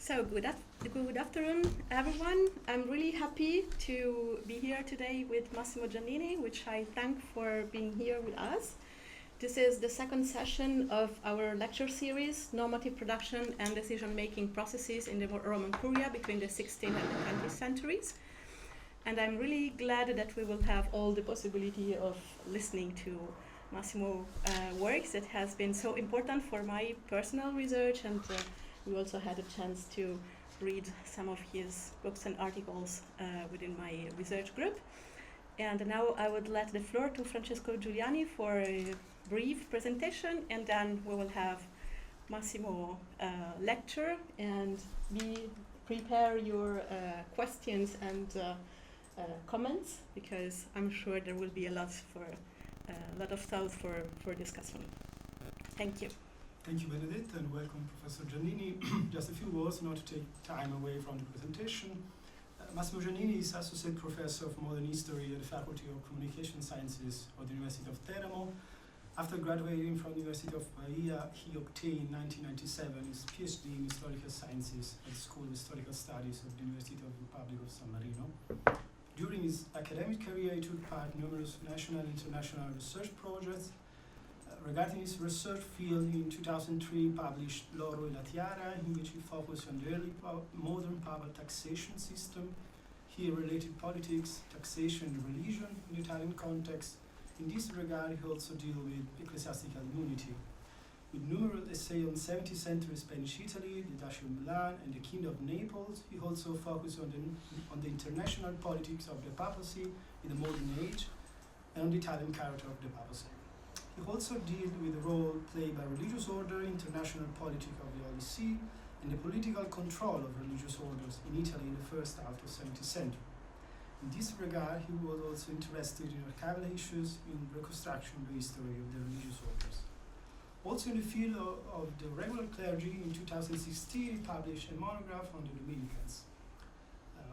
So good afternoon, everyone. I'm really happy to be here today with Massimo Giannini, which I thank for being here with us. This is the second session of our lecture series, Normative Production and Decision-Making Processes in the Roman Curia between the 16th and the 20th centuries. And I'm really glad that we will have all the possibility of listening to Massimo's works that has been so important for my personal research, and we also had a chance to read some of his books and articles within my research group. And now I would let the floor to Francesco Giuliani for a brief presentation, and then we will have Massimo lecture, and prepare your questions and comments, because I'm sure there will be a lot of thoughts for discussion. Thank you. Thank you, Benedict, and welcome, Professor Giannini. Just a few words, not to take time away from the presentation. Massimo Giannini is Associate Professor of Modern History at the Faculty of Communication Sciences of the University of Teramo. After graduating from the University of Bahia, he obtained in 1997 his PhD in Historical Sciences at the School of Historical Studies of the University of the Republic of San Marino. During his academic career, he took part in numerous national and international research projects. Regarding his research field, in 2003 published L'Oro e la Tiara, in which he focused on the early modern papal taxation system. He related politics, taxation, and religion in the Italian context. In this regard, he also deals with ecclesiastical unity. With numerous essays on 17th century Spanish Italy, the Duchy of Milan, and the Kingdom of Naples, he also focused on the international politics of the papacy in the modern age and on the Italian character of the papacy. He also deals with the role played by religious order, international politics of the Holy See, and the political control of religious orders in Italy in the first half of the 17th century. In this regard, he was also interested in archival issues in reconstruction of the history of the religious orders. Also in the field of the regular clergy, in 2016 he published a monograph on the Dominicans.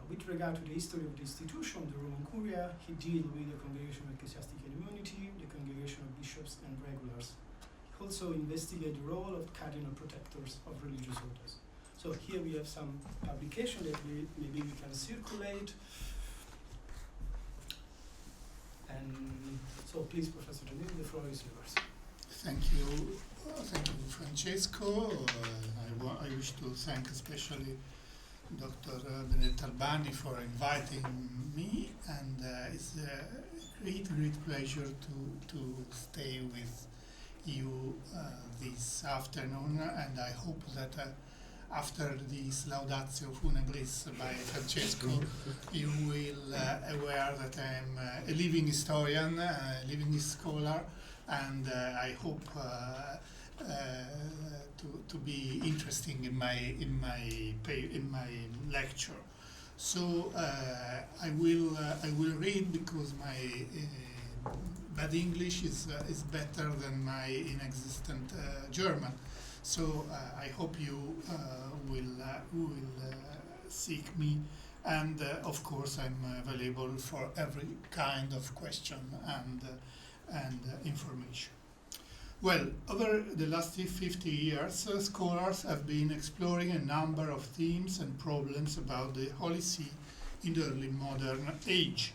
With regard to the history of the institution of the Roman Curia, he deals with the Congregation of Ecclesiastical Immunity, the Congregation of Bishops and Regulars. He also investigates the role of cardinal protectors of religious orders. So here we have some publication that maybe we can circulate. And so please, Professor Giannini, the floor is yours. Thank you, Francesco. I wish to thank especially Dr. Benedetto Albani for inviting me, and it's a great pleasure to stay with you this afternoon, and I hope that after this laudatio funebris by Francesco, you will aware that I'm a living historian, a living scholar, and I hope to be interesting in my lecture. So I will read, because my bad English is better than my inexistent German. So I hope you will seek me, and of course I'm available for every kind of question and information. Well, over the last 50 years, scholars have been exploring a number of themes and problems about the Holy See in the early modern age.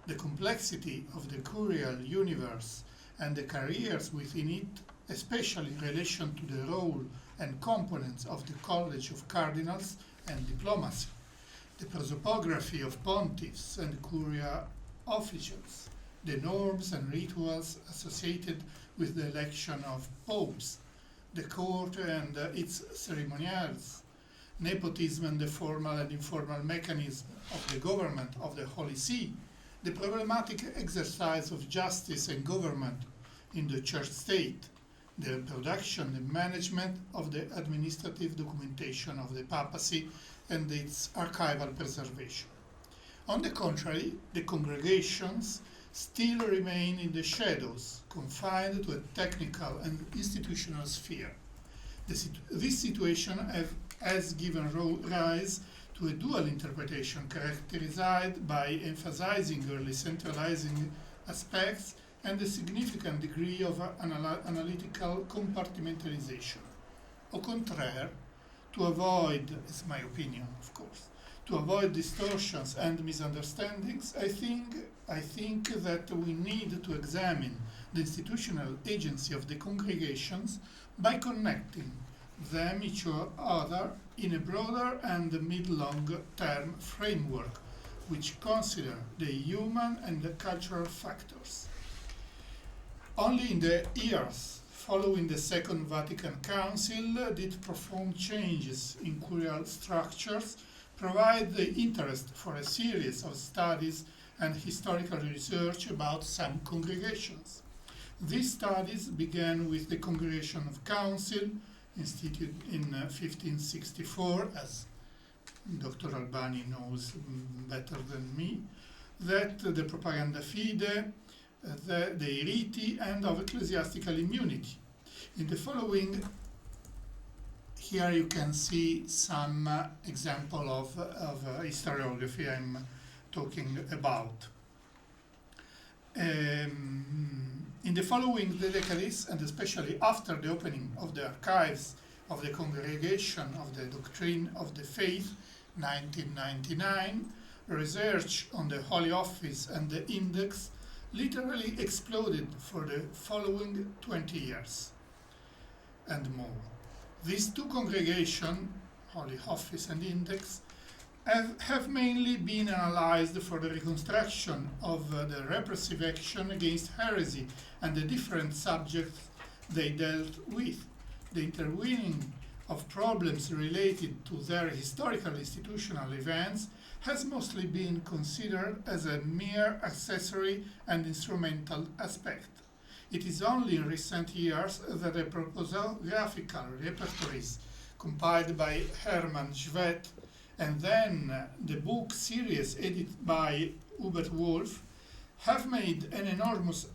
The complexity of the curial universe and the careers within it, especially in relation to the role and components of the College of Cardinals and diplomacy, the prosopography of pontiffs and curia officials, the norms and rituals associated with the election of popes, the court and its ceremonials, nepotism and the formal and informal mechanism of the government of the Holy See, the problematic exercise of justice and government in the church state, the production and management of the administrative documentation of the papacy and its archival preservation. On the contrary, the congregations still remain in the shadows, confined to a technical and institutional sphere. This situation has given rise to a dual interpretation characterized by emphasizing early centralizing aspects and a significant degree of analytical compartmentalization. Au contraire, to avoid, it's my opinion of course, to avoid distortions and misunderstandings, I think that we need to examine the institutional agency of the congregations by connecting them each other in a broader and mid-long term framework which consider the human and the cultural factors. Only in the years following the Second Vatican Council did profound changes in curial structures provide the interest for a series of studies and historical research about some congregations. These studies began with the Congregation of Council, instituted in 1564, as Dr. Albani knows better than me, that the Propaganda Fide, the riti, and of ecclesiastical immunity. In the following, here you can see some example of historiography I'm talking about. In the following decades, and especially after the opening of the archives of the Congregation of the Doctrine of the Faith, 1999, research on the Holy Office and the Index literally exploded for the following 20 years and more. These two congregations, Holy Office and Index, have mainly been analyzed for the reconstruction of the repressive action against heresy and the different subjects they dealt with. The interweaving of problems related to their historical institutional events has mostly been considered as a mere accessory and instrumental aspect. It is only in recent years that the proposographical repertories compiled by Hermann Schwett and then the book series edited by Hubert Wolf have made an enormous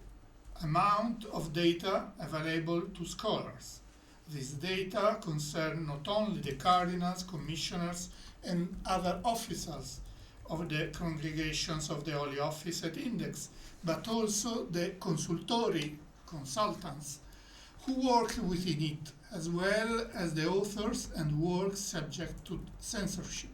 amount of data available to scholars. These data concern not only the cardinals, commissioners, and other officers of the congregations of the Holy Office and Index, but also the consultori, consultants, who worked within it, as well as the authors and works subject to censorship.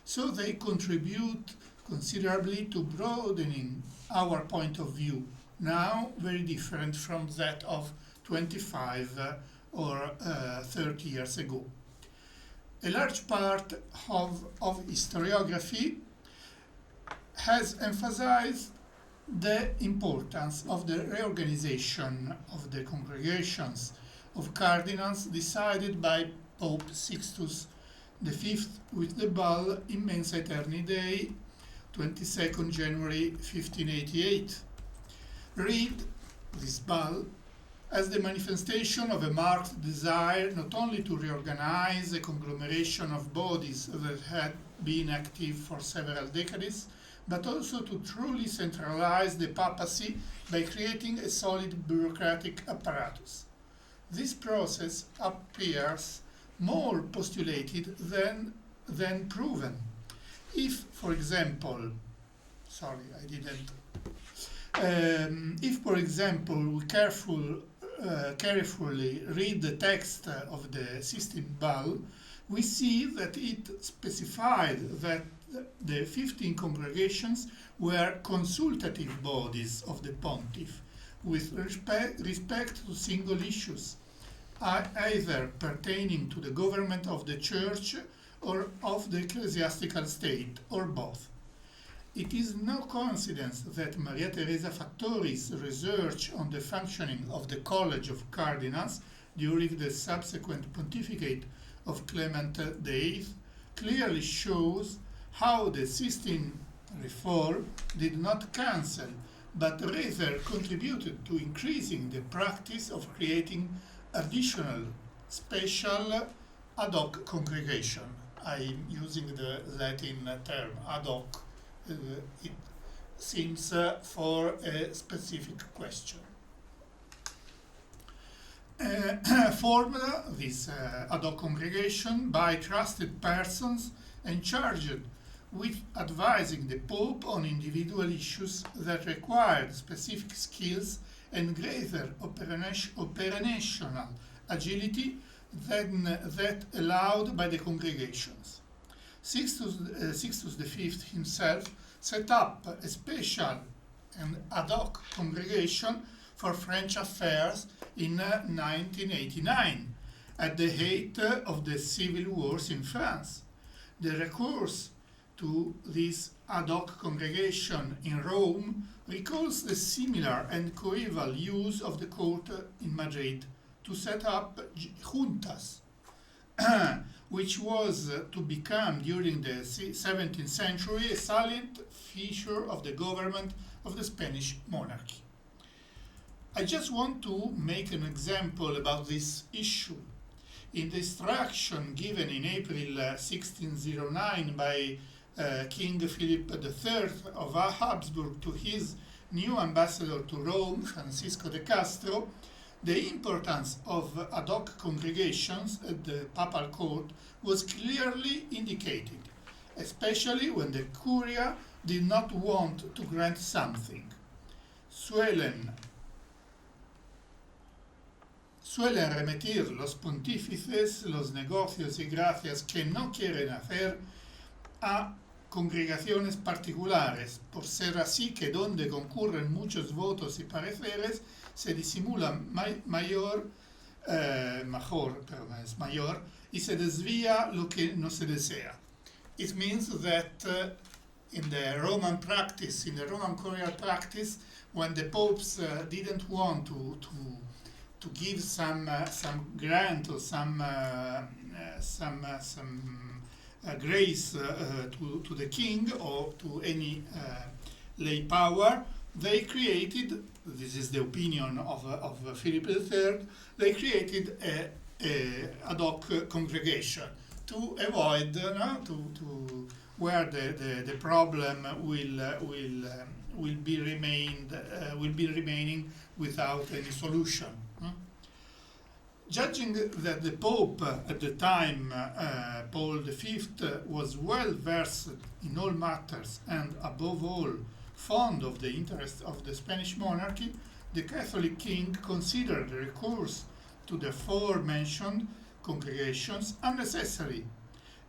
So they contribute considerably to broadening our point of view, now very different from that of 25 or 30 years ago. A large part of historiography has emphasized the importance of the reorganization of the congregations of cardinals decided by Pope Sixtus V with the bull Immensa Aeterni Dei, 22nd January 1588. Read this bull as the manifestation of a marked desire not only to reorganize a conglomeration of bodies that had been active for several decades, but also to truly centralize the papacy by creating a solid bureaucratic apparatus. This process appears more postulated than proven. If, for example, we carefully read the text of the Sistine Bull, we see that it specified that the 15 congregations were consultative bodies of the pontiff with respect to single issues, either pertaining to the government of the church or of the ecclesiastical state, or both. It is no coincidence that Maria Teresa Fattori's research on the functioning of the College of Cardinals during the subsequent pontificate of Clement VIII clearly shows how the Sistine reform did not cancel, but rather contributed to increasing the practice of creating additional special ad hoc congregation. I'm using the Latin term ad hoc. It seems for a specific question. Formed this ad hoc congregation by trusted persons and charged with advising the Pope on individual issues that required specific skills and greater operational agility than that allowed by the congregations. Sixtus V himself set up a special and ad hoc congregation for French affairs in 1989, at the height of the civil wars in France. The recourse to this ad hoc congregation in Rome recalls the similar and coeval use of the court in Madrid to set up juntas, which was to become during the 17th century a salient feature of the government of the Spanish monarchy. I just want to make an example about this issue. In the instruction given in April 1609 by King Philip III of Habsburg to his new ambassador to Rome, Francisco de Castro, the importance of ad hoc congregations at the papal court was clearly indicated, especially when the Curia did not want to grant something. Suelen remitir los pontífices los negocios y gracias que no quieren hacer a congregaciones particulares, por ser así que donde concurren muchos votos y pareceres se disimula mayor y se desvía lo que no se desea. It means that in the Roman practice, in the Roman Curial practice, when the popes didn't want to give some grant or some grace to the king or to any lay power, they created, this is the opinion of Philip III, they created a ad hoc congregation to avoid to where the problem will be remaining without any solution. Judging that the Pope at the time, Paul V, was well versed in all matters and above all fond of the interests of the Spanish monarchy, the Catholic king considered the recourse to the aforementioned congregations unnecessary.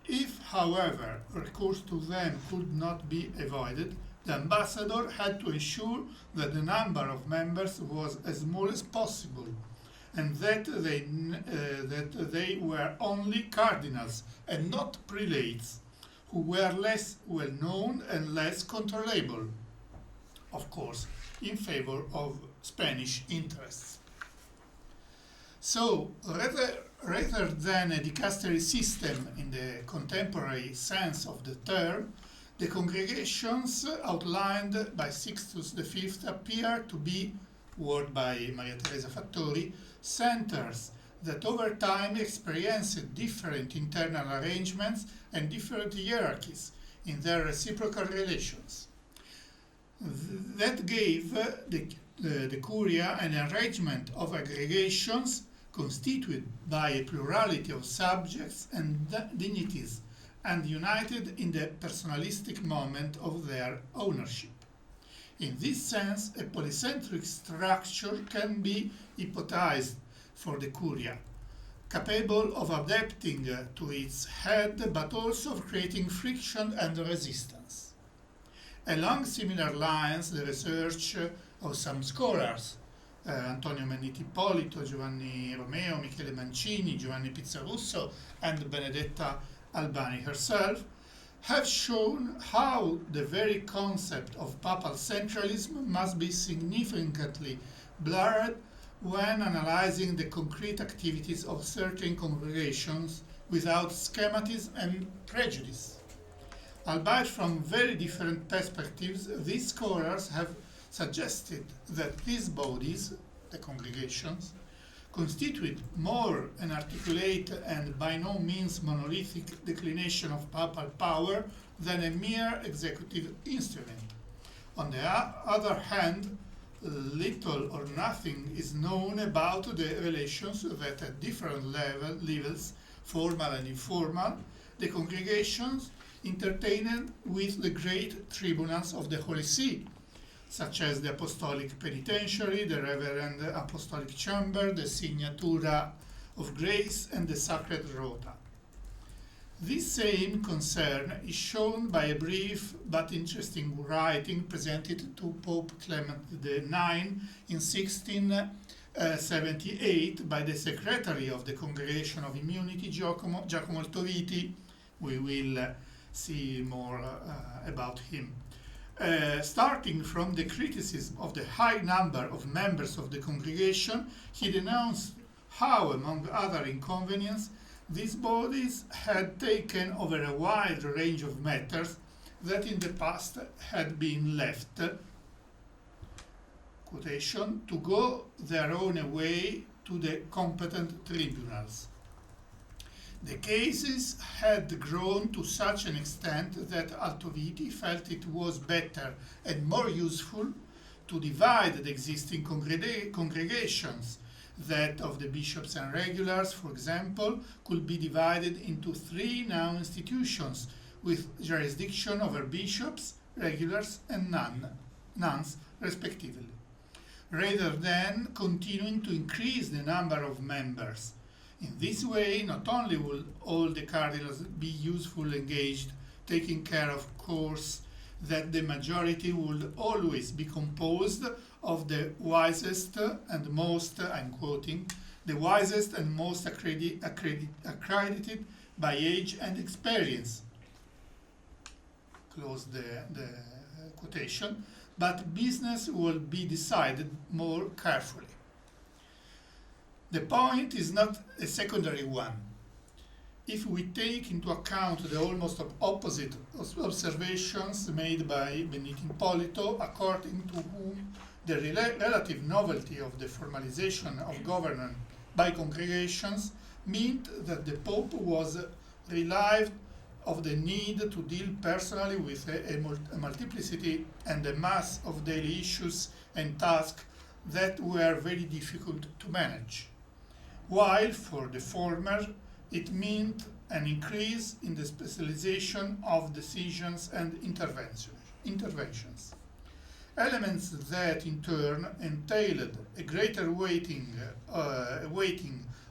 If, however, recourse to them could not be avoided, the ambassador had to ensure that the number of members was as small as possible, and that they were only cardinals and not prelates, who were less well known and less controllable, of course, in favor of Spanish interests. So, rather than a dicastery system in the contemporary sense of the term, the congregations outlined by Sixtus V appear to be, word by Maria Teresa Fattori, centers that over time experienced different internal arrangements and different hierarchies in their reciprocal relations. That gave the Curia an arrangement of aggregations constituted by a plurality of subjects and dignities and united in the personalistic moment of their ownership. In this sense, a polycentric structure can be hypothesized for the Curia, capable of adapting to its head but also of creating friction and resistance. Along similar lines, the research of some scholars, Antonio Menniti Ippolito, Giovanni Romeo, Michele Mancini, Giovanni Pizzarusso, and Benedetta Albani herself, have shown how the very concept of papal centralism must be significantly blurred when analyzing the concrete activities of certain congregations without schematism and prejudice. Albeit from very different perspectives, these scholars have suggested that these bodies, the congregations, constitute more an articulate and by no means monolithic declination of papal power than a mere executive instrument. On the other hand, little or nothing is known about the relations that at different levels, formal and informal, the congregations entertained with the great tribunals of the Holy See, such as the Apostolic Penitentiary, the Reverend Apostolic Chamber, the Signatura of grace and the sacred rota. This same concern is shown by a brief but interesting writing presented to Pope Clement IX in 1678 by the Secretary of the Congregation of Immunity, Giacomo Altoviti. We will see more about him. Starting from the criticism of the high number of members of the congregation, he denounced how, among other inconveniences, these bodies had taken over a wide range of matters that in the past had been left, quotation, to go their own way to the competent tribunals. The cases had grown to such an extent that Altoviti felt it was better and more useful to divide the existing congregations. That of the bishops and regulars, for example, could be divided into 3 now institutions with jurisdiction over bishops, regulars, and nuns, respectively, rather than continuing to increase the number of members. In this way, not only will all the cardinals be usefully engaged, taking care, of course, that the majority would always be composed of the wisest and most, I'm quoting, the wisest and most accredited by age and experience, close the quotation, but business will be decided more carefully. The point is not a secondary one. If we take into account the almost opposite observations made by Benito Ippolito, according to whom the relative novelty of the formalization of government by congregations meant that the Pope was relieved of the need to deal personally with a multiplicity and a mass of daily issues and tasks that were very difficult to manage, while for the former it meant an increase in the specialization of decisions and interventions. Elements that in turn entailed a greater weighting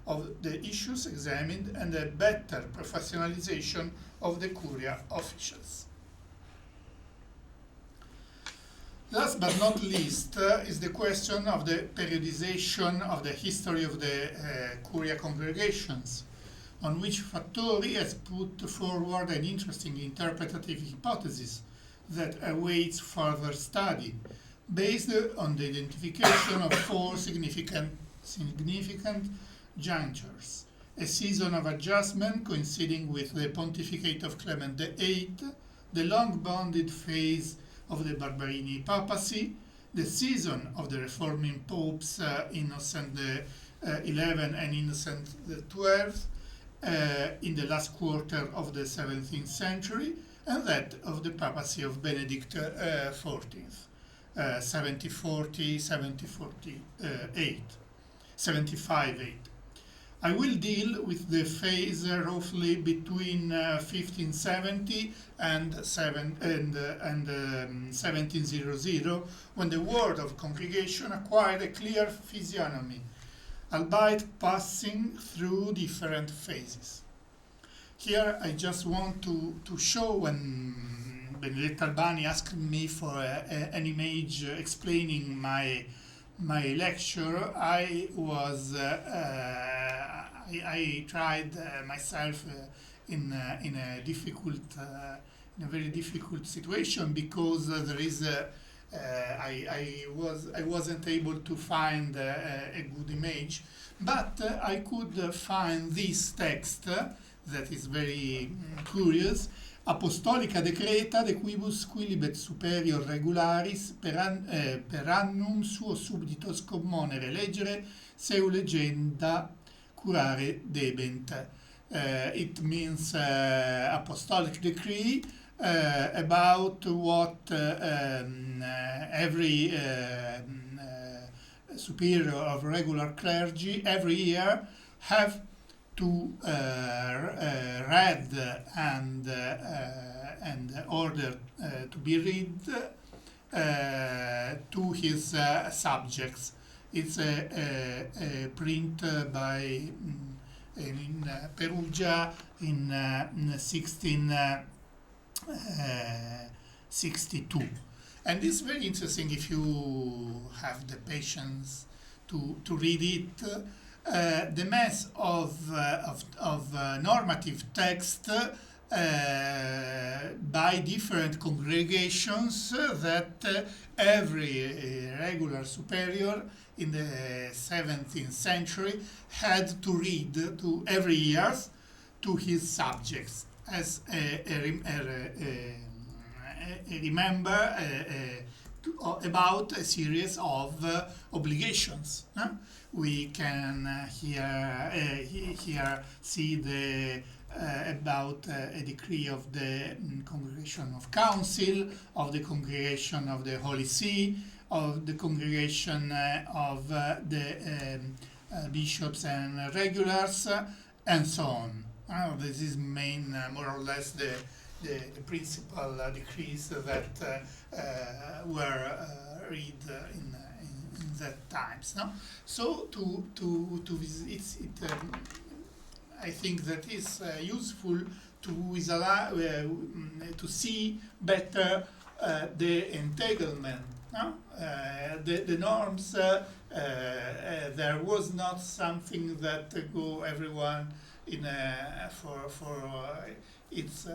of the issues examined and a better professionalization of the Curia officials. Last but not least is the question of the periodization of the history of the Curia congregations, on which Fattori has put forward an interesting interpretative hypothesis that awaits further study, based on the identification of 4 significant junctures: a season of adjustment coinciding with the pontificate of Clement VIII, the long-bounded phase of the Barberini papacy, the season of the reforming popes Innocent XI and Innocent XII in the last quarter of the 17th century, and that of the papacy of Benedict XIV, 75-8. I will deal with the phase roughly between 1570 and 1700, when the word of congregation acquired a clear physiognomy, albeit passing through different phases. Here I just want to show, when Benedetto Albani asked me for an image explaining my lecture, I tried myself in a very difficult situation, because there is I wasn't able to find a good image, but I could find this text that is very curious. Apostolica decreta de quibus quilibet superior regularis per annum suo subditos commonere legere seu legenda curare debent. It means apostolic decree about what every superior of regular clergy every year have to read and order to be read to his subjects It's a print by in Perugia in 1662. And it's very interesting if you have the patience to read it. The mass of normative text by different congregations that every regular superior in the 17th century had to read to every year to his subjects as about a series of obligations. We can here see the about a decree of the Congregation of Council, of the Congregation of the Holy See, of the Congregation of the bishops and regulars, and so on. This is more or less the principal decrees that were read in that times. No? So to visit I think that is useful to see better the entanglement. No? The norms. There was not something that go everyone in for its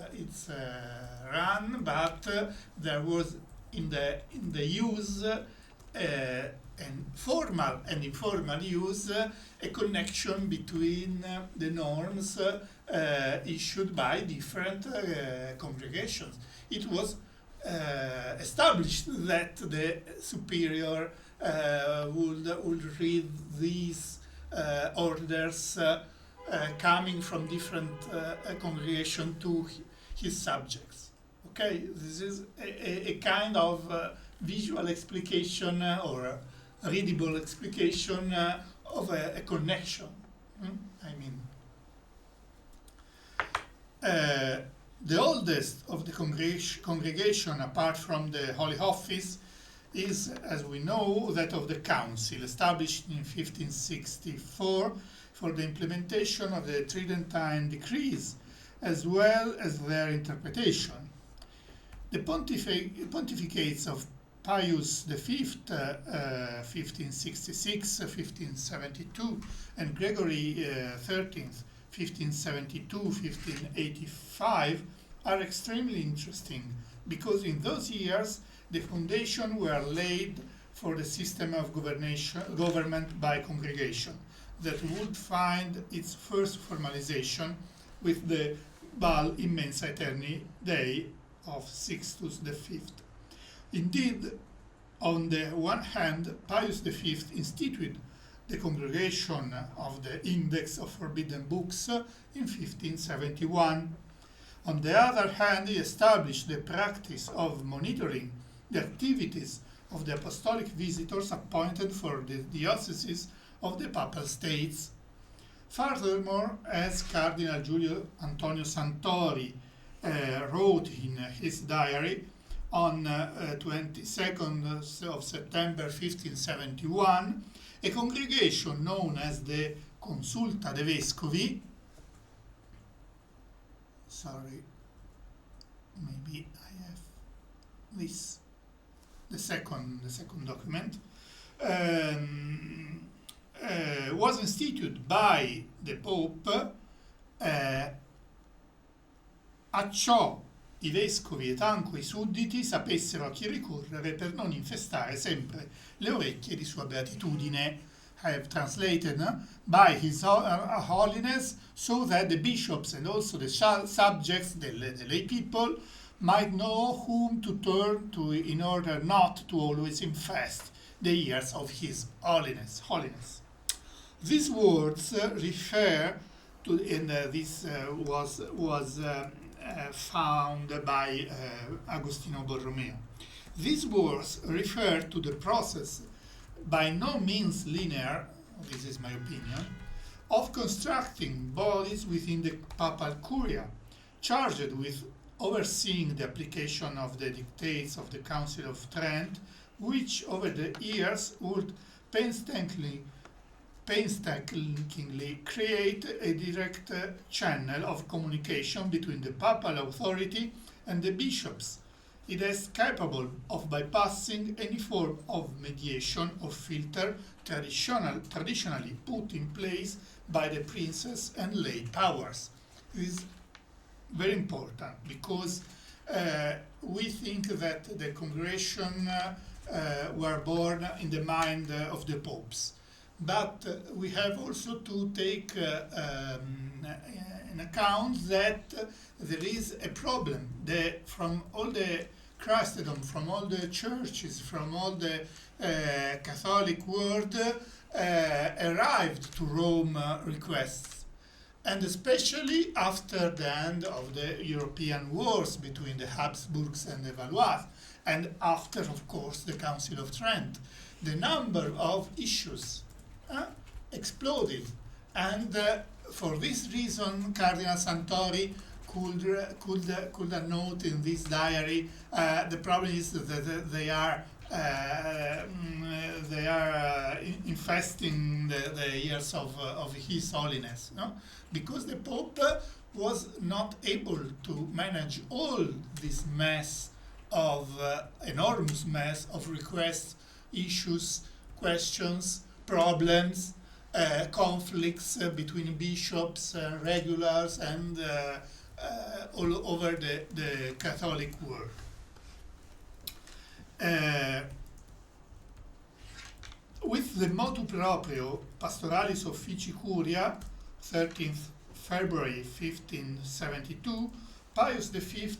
run, but there was in the use and formal and informal use a connection between the norms issued by different congregations. It was established that the superior would read these orders coming from different congregation to his subjects. Okay, this is a kind of visual explication or readable explication of a connection. I mean, the oldest of the congregation, apart from the Holy Office, is, as we know, that of the Council, established in 1564 for the implementation of the Tridentine decrees, as well as their interpretation. The pontificates of Pius V, 1566-1572, and Gregory XIII, 1572-1585, are extremely interesting because in those years the foundation were laid for the system of government by congregation that would find its first formalization with the Bull Immensa Aeterni Dei of Sixtus V. Indeed, on the one hand, Pius V instituted the Congregation of the Index of Forbidden Books in 1571. On the other hand, he established the practice of monitoring the activities of the apostolic visitors appointed for the dioceses of the Papal States. Furthermore, as Cardinal Giulio Antonio Santori wrote in his diary on 22nd of September 1571, a congregation known as the Consulta de Vescovi, sorry, maybe I have this, the second document, was instituted by the Pope. A ciò i vescovi e tanto i sudditi sapessero a chi ricorrere per non infestare sempre le orecchie di sua beatitudine. I have translated by His Holiness, so that the bishops and also the subjects, the lay people, might know whom to turn to in order not to always infest the ears of His Holiness. These words refer to, and this was found by Agostino Borromeo. These words refer to the process, by no means linear, this is my opinion, of constructing bodies within the Papal Curia, charged with overseeing the application of the dictates of the Council of Trent, which over the years would painstakingly create a direct channel of communication between the papal authority and the bishops. It is capable of bypassing any form of mediation or filter traditionally put in place by the princes and lay powers. This is very important because we think that the congregation were born in the mind of the popes. But we have also to take in account that there is a problem. From all the Christendom, from all the churches, from all the Catholic world arrived to Rome requests. And especially after the end of the European wars between the Habsburgs and the Valois, and after, of course, the Council of Trent, the number of issues exploded, and for this reason Cardinal Santori could note in this diary the problem is that they are infesting the years of His Holiness, no? Because the Pope was not able to manage all this mess of enormous mess of requests, issues, questions, problems, conflicts between bishops, regulars, and all over the Catholic world. With the motu proprio Pastoralis Officii Curia, 13th February 1572, Pius V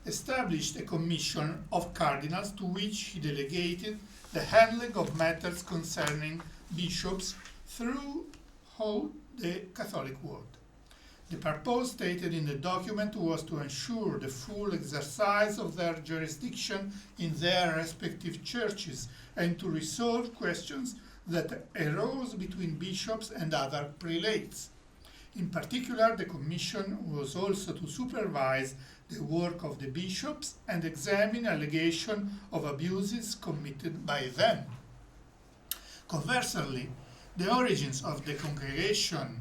established a commission of cardinals to which he delegated the handling of matters concerning bishops throughout the Catholic world. The purpose stated in the document was to ensure the full exercise of their jurisdiction in their respective churches and to resolve questions that arose between bishops and other prelates. In particular, the commission was also to supervise the work of the bishops and examine allegations of abuses committed by them. Conversely, the origins of the congregation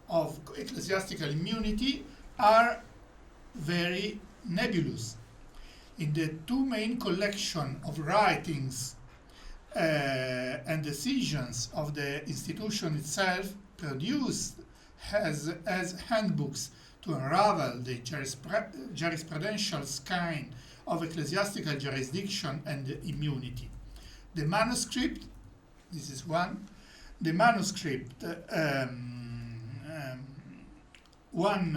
of ecclesiastical immunity are very nebulous. In the two main collections of writings and decisions of the institution itself produced as handbooks to unravel the jurisprudential skein of ecclesiastical jurisdiction and immunity. The manuscript, this is one, the manuscript one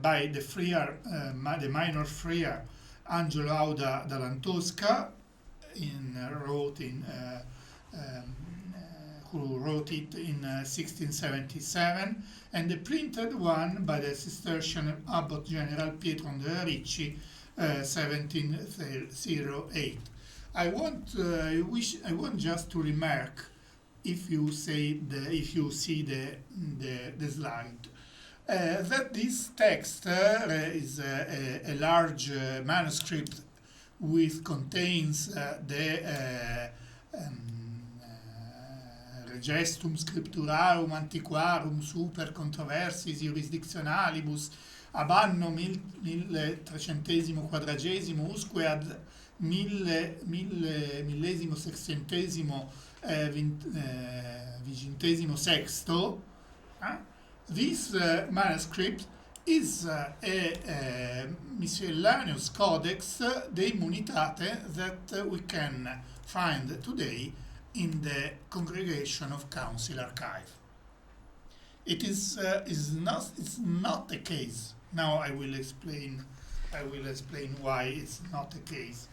by the friar, the minor friar Angelo Auda Dall'Antosca, who wrote it in 1677, and the printed one by the Cistercian Abbot General Pietro de Ricci, 1708. I want just to remark, if you see the slide, that this text is a large manuscript which contains the Regestum Scripturarum Antiquarum Super Controversiis Jurisdictionalibus ab anno 1340 usque ad 1660 26. This manuscript is a miscellaneous codex de immunitate that we can find today in the Congregation of Council archive. It's not the case. Now I will explain why it's not the case.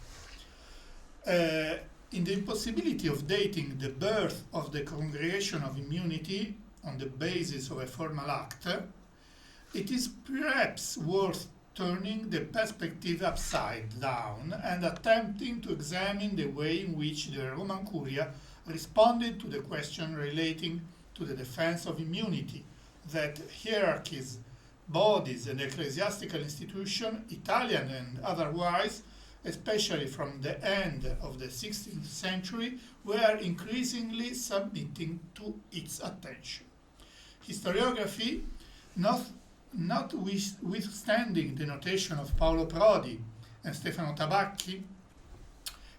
In the impossibility of dating the birth of the Congregation of Immunity on the basis of a formal act, it is perhaps worth turning the perspective upside down and attempting to examine the way in which the Roman Curia responded to the question relating to the defense of immunity that hierarchies, bodies and ecclesiastical institutions, Italian and otherwise, especially from the end of the 16th century, were increasingly submitting to its attention. Historiography, notwithstanding the notation of Paolo Prodi and Stefano Tabacchi,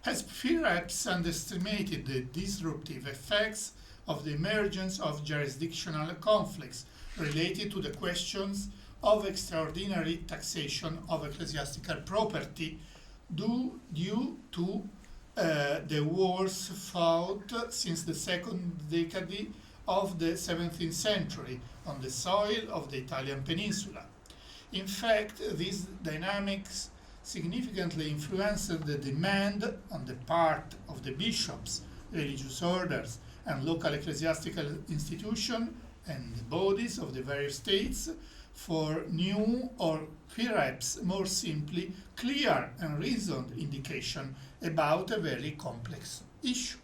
has perhaps underestimated the disruptive effects of the emergence of jurisdictional conflicts related to the questions of extraordinary taxation of ecclesiastical property due to the wars fought since the second decade of the 17th century on the soil of the Italian peninsula. In fact, these dynamics significantly influenced the demand on the part of the bishops, religious orders, and local ecclesiastical institutions and the bodies of the various states for new or perhaps more simply clear and reasoned indication about a very complex issue.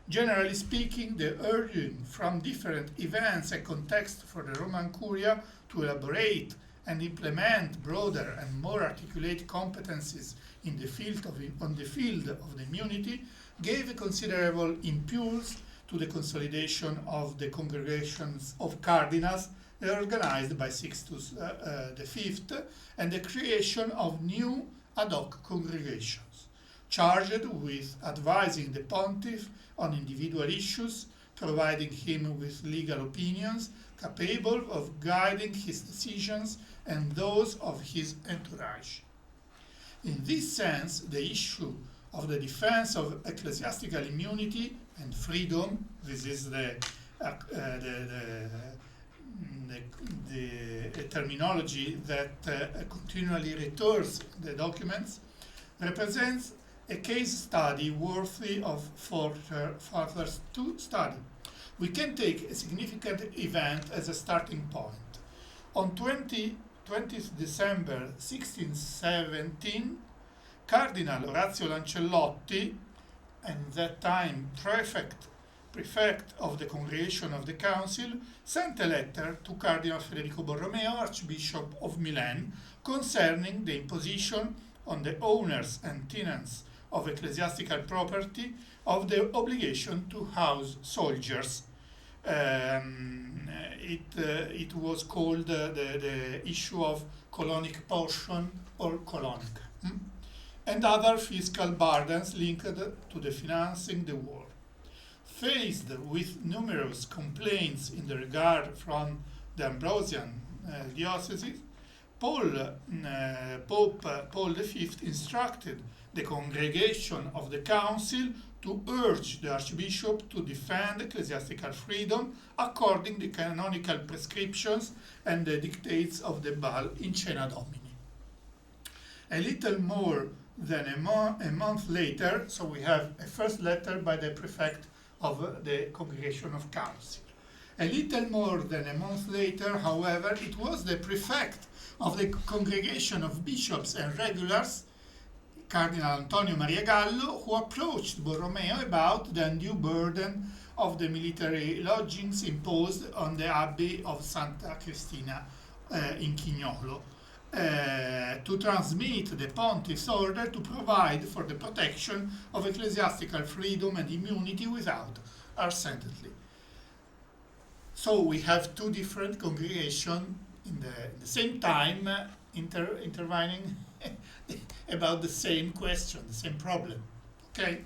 Generally speaking, the urging from different events and contexts for the Roman Curia to elaborate and implement broader and more articulate competencies in the field on the field of the immunity gave a considerable impulse to the consolidation of the congregations of cardinals organized by Sixtus V and the creation of new ad hoc congregations, charged with advising the pontiff on individual issues, providing him with legal opinions capable of guiding his decisions and those of his entourage. In this sense, the issue of the defense of ecclesiastical immunity and freedom, this is the terminology that continually returns the documents, represents a case study worthy of further to study. We can take a significant event as a starting point. On 20th December 1617, Cardinal Orazio Lancellotti, and that time prefect of the Congregation of the Council, sent a letter to Cardinal Federico Borromeo, Archbishop of Milan, concerning the imposition on the owners and tenants of ecclesiastical property of the obligation to house soldiers. It was called the issue of colonic portion or colonic, and other fiscal burdens linked to the financing the war. Faced with numerous complaints in the regard from the Ambrosian diocese, Pope Paul V instructed the congregation of the council to urge the archbishop to defend ecclesiastical freedom according to canonical prescriptions and the dictates of the Bull in Cena Domini. A little more than a month later, so we have a first letter by the prefect of the Congregation of Council. A little more than a month later, however, it was the prefect of the Congregation of Bishops and Regulars, Cardinal Antonio Maria Gallo, who approached Borromeo about the undue burden of the military lodgings imposed on the Abbey of Santa Cristina in Chignolo, to transmit the pontiff's order to provide for the protection of ecclesiastical freedom and immunity without uncertainty. So we have two different congregations in the same time intervening about the same question, the same problem. Okay.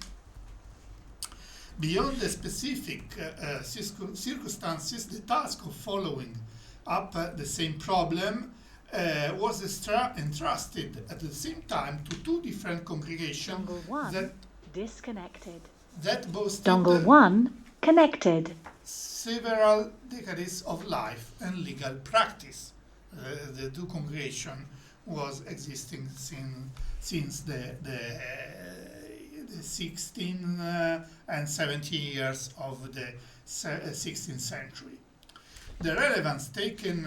Beyond the specific circumstances, the task of following up the same problem was entrusted at the same time to two different congregations that boasted Dongle 1 connected. Several decades of life and legal practice. The two congregations was existing since the 16 and 17 years of the 16th century. The relevance taken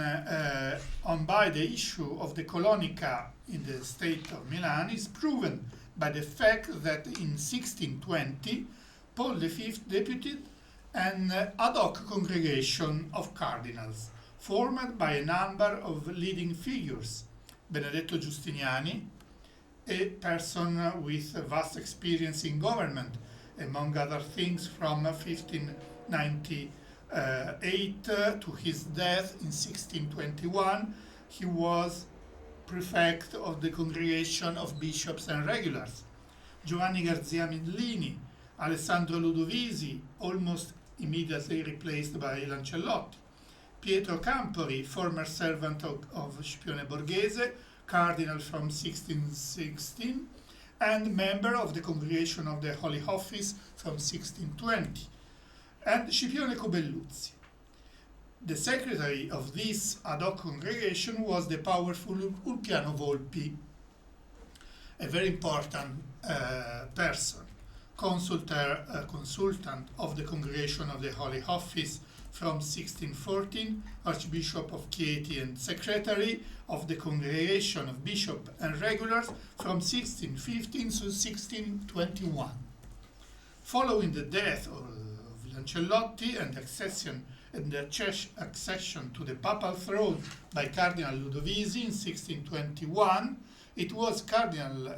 on by the issue of the colonica in the state of Milan is proven by the fact that in 1620 Paul V deputed an ad hoc congregation of cardinals formed by a number of leading figures: Benedetto Giustiniani, a person with a vast experience in government, among other things from 1598 to his death in 1621. He was prefect of the Congregation of Bishops and Regulars. Giovanni Garzia Millini, Alessandro Ludovisi, almost immediately replaced by Lancellotti. Pietro Campori, former servant of Scipione Borghese, cardinal from 1616, and member of the Congregation of the Holy Office from 1620, and Scipione Cobelluzzi. The secretary of this ad hoc congregation was the powerful Ulpiano Volpi, a very important person, consultant of the Congregation of the Holy Office from 1614, Archbishop of Chieti and Secretary of the Congregation of Bishops and Regulars from 1615 to 1621. Following the death of Lancellotti and the accession to the papal throne by Cardinal Ludovisi in 1621, it was Cardinal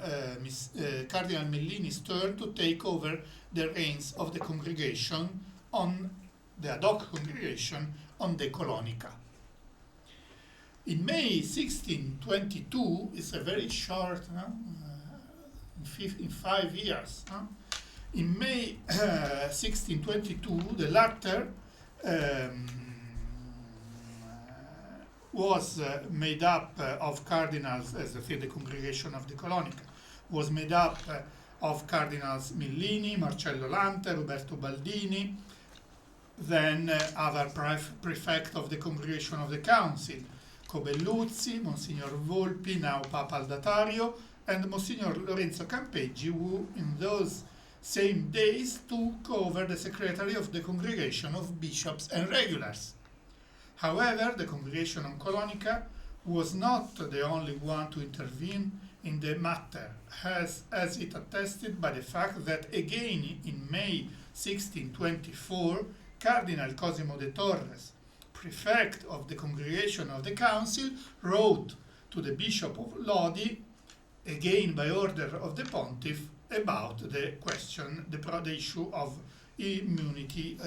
Millini's turn to take over the reins of the congregation on the ad hoc congregation on the Colonica. In May 1622, it's a very short, in 5 years. In May 1622, the latter was made up of cardinals, as the congregation of the Colonica was made up of Cardinals Millini, Marcello Lante, Roberto Baldini, then other prefect of the Congregation of the Council, Cobelluzzi, Monsignor Volpi, now Papal Datario, and Monsignor Lorenzo Campeggi, who in those same days took over the secretary of the Congregation of Bishops and Regulars. However, the Congregation on Colonica was not the only one to intervene in the matter, as it attested by the fact that again in May 1624, Cardinal Cosimo de Torres, prefect of the Congregation of the Council, wrote to the Bishop of Lodi, again by order of the Pontiff, about the question, the issue of immunity,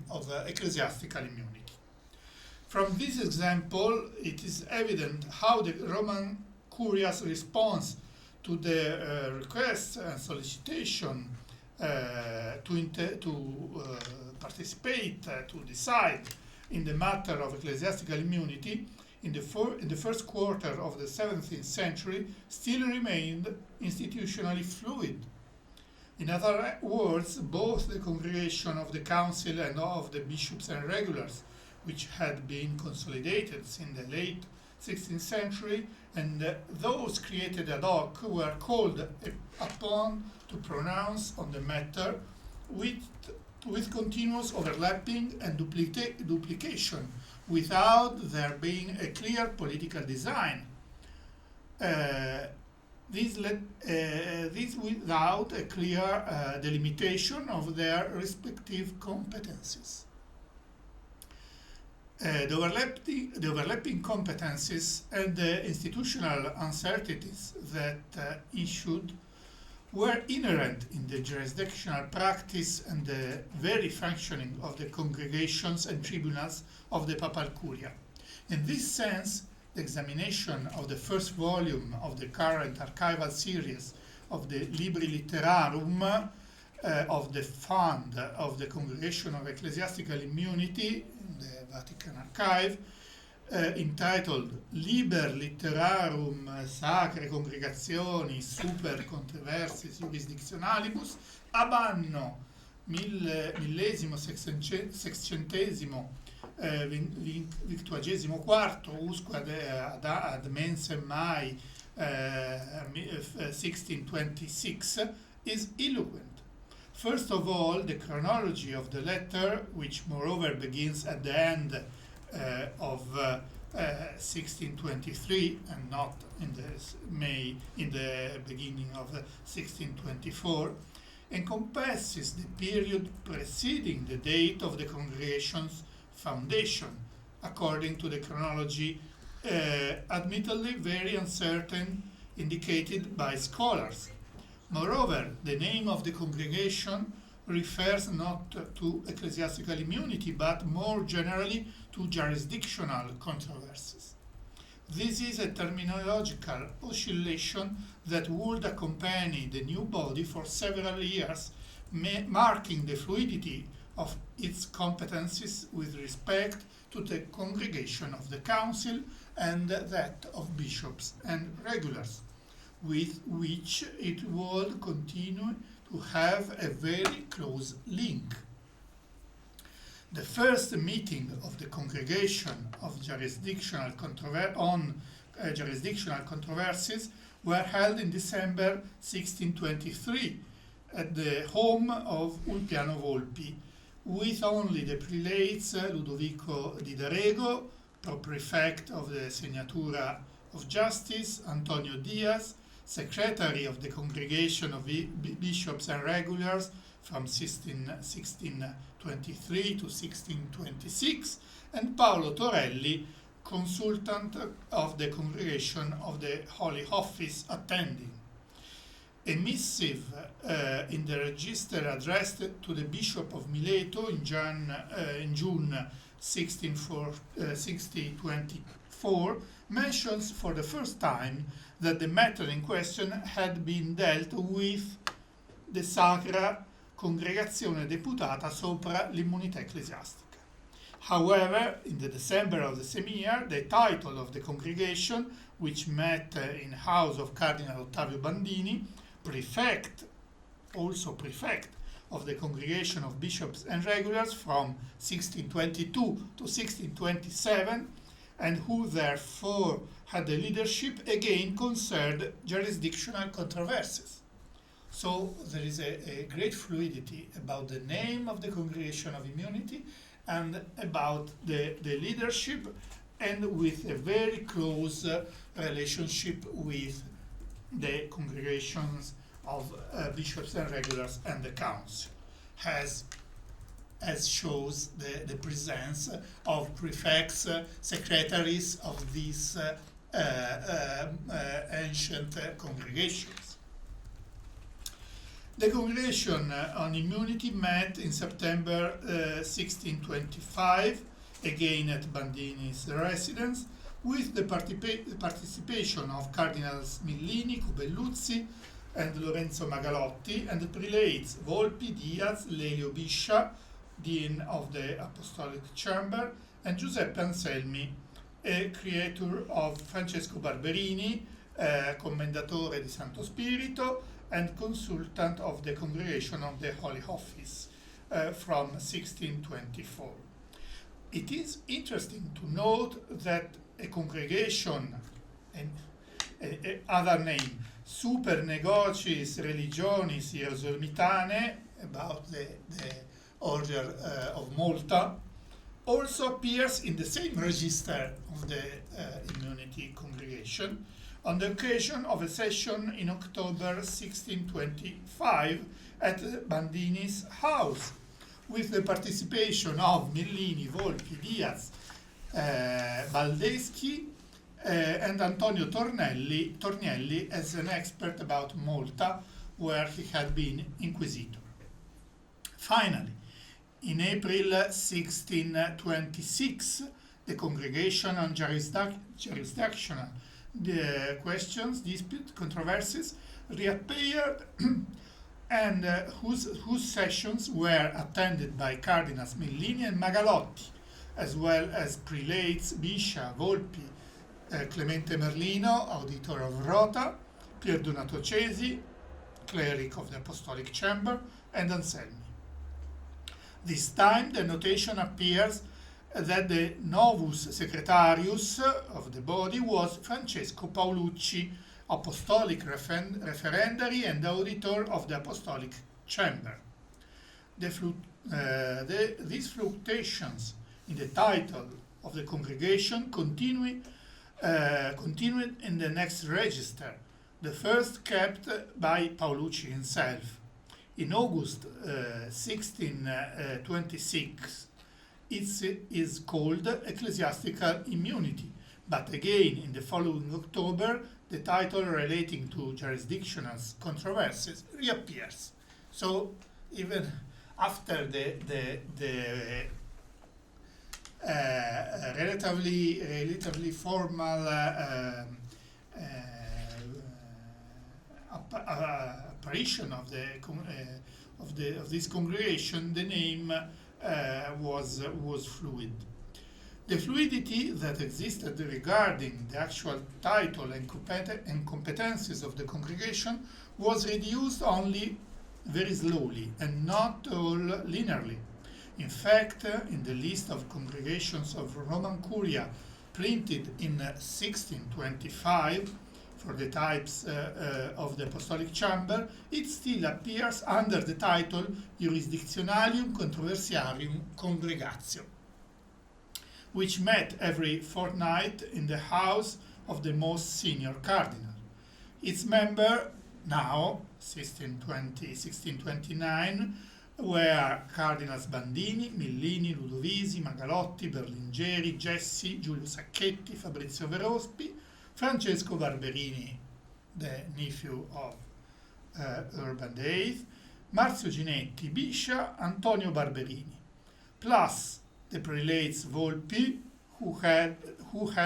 of ecclesiastical immunity. From this example, it is evident how the Roman Curia's response to the request and solicitation to participate, to decide in the matter of ecclesiastical immunity in the first quarter of the 17th century still remained institutionally fluid. In other words, both the Congregation of the Council and of the Bishops and Regulars, which had been consolidated in the late 16th century, and those created ad hoc were called upon to pronounce on the matter with continuous overlapping and duplication, without there being a clear political design. This without a clear delimitation of their respective competencies. The overlapping competencies and the institutional uncertainties that issued were inherent in the jurisdictional practice and the very functioning of the congregations and tribunals of the Papal Curia. In this sense, the examination of the first volume of the current archival series of the Libri Literarum of the Fund of the Congregation of Ecclesiastical Immunity in the Vatican Archive, entitled Liber Literarum Sacre Congregazioni Super Controversies Jurisdictionalibus ab anno millesimo sexcentesimo victuagesimo quarto usque ad mensem Mai 1626 is eloquent. First of all, the chronology of the letter, which moreover begins at the end of 1623 and not in the beginning of 1624, encompasses the period preceding the date of the congregation's foundation, according to the chronology, admittedly very uncertain indicated by scholars. Moreover, the name of the congregation refers not to ecclesiastical immunity, but more generally to jurisdictional controversies. This is a terminological oscillation that would accompany the new body for several years, marking the fluidity of its competencies with respect to the congregation of the council and that of bishops and regulars, with which it would continue to have a very close link. The first meeting of the Congregation of Jurisdictional Jurisdictional Controversies were held in December 1623 at the home of Ulpiano Volpi, with only the prelates Ludovico di Darego, Prefect of the Segnatura of Justice, Antonio Diaz, Secretary of the Congregation of Bishops and Regulars from 1623 to 1626, and Paolo Torelli, Consultant of the Congregation of the Holy Office, attending. A missive in the register addressed to the Bishop of Mileto in June 1624 mentions for the first time that the matter in question had been dealt with the Sacra Congregazione Deputata sopra l'immunità ecclesiastica. However, in the December of the same year, the title of the congregation, which met in house of Cardinal Ottavio Bandini, prefect of the Congregation of Bishops and Regulars from 1622 to 1627, and who therefore had the leadership, again concerned jurisdictional controversies. So there is a great fluidity about the name of the Congregation of Immunity and about the leadership, and with a very close relationship with the congregations of bishops and regulars and the council, as shows the presence of prefects, secretaries of these ancient congregations. The Congregation on Immunity met in September 1625, again at Bandini's residence, with the participation of Cardinals Millini, Cubelluzzi, and Lorenzo Magalotti, and the prelates Volpi, Diaz, Lelio Biscia, Dean of the Apostolic Chamber, and Giuseppe Anselmi, a creator of Francesco Barberini, Commendatore di Santo Spirito, and consultant of the Congregation of the Holy Office from 1624. It is interesting to note that a congregation, and other name, Super Negocis Religionis Hierosolymitanae, about the Order of Malta, also appears in the same register of the Immunity Congregation on the occasion of a session in October 1625 at Bandini's house, with the participation of Millini, Volpi, Diaz, Baldeschi, and Antonio Tornielli as an expert about Malta, where he had been inquisitor. Finally, in April 1626, the Congregation on Jurisdictional Questions, Dispute, Controversies reappeared and whose sessions were attended by Cardinals Millini and Magalotti, as well as prelates Biscia, Volpi, Clemente Merlino, Auditor of Rota, Pier Donato Cesi, Cleric of the Apostolic Chamber, and Anselmi. This time the notation appears that the Novus Secretarius of the body was Francesco Paolucci, Apostolic Referendary and Auditor of the Apostolic Chamber. These fluctuations in the title of the congregation continued in the next register, the first kept by Paolucci himself. In August 1626, it is called Ecclesiastical Immunity, but again in the following October, the title relating to jurisdictional controversies reappears. So even after the relatively formal apparition of this congregation, the name was fluid. The fluidity that existed regarding the actual title and competencies of the congregation was reduced only very slowly and not all linearly. In fact, in the list of congregations of Roman Curia printed in 1625 for the types of the Apostolic Chamber, it still appears under the title Jurisdictionalium Controversiarium Congregatio, which met every fortnight in the house of the most senior cardinal. Its member, now 1629, were Cardinals Bandini, Millini, Ludovisi, Magalotti, Berlingeri, Gessi, Giulio Sacchetti, Fabrizio Verospi, Francesco Barberini, the nephew of Urban VIII, Marzio Ginetti, Biscia, Antonio Barberini, plus the prelates Volpi, who had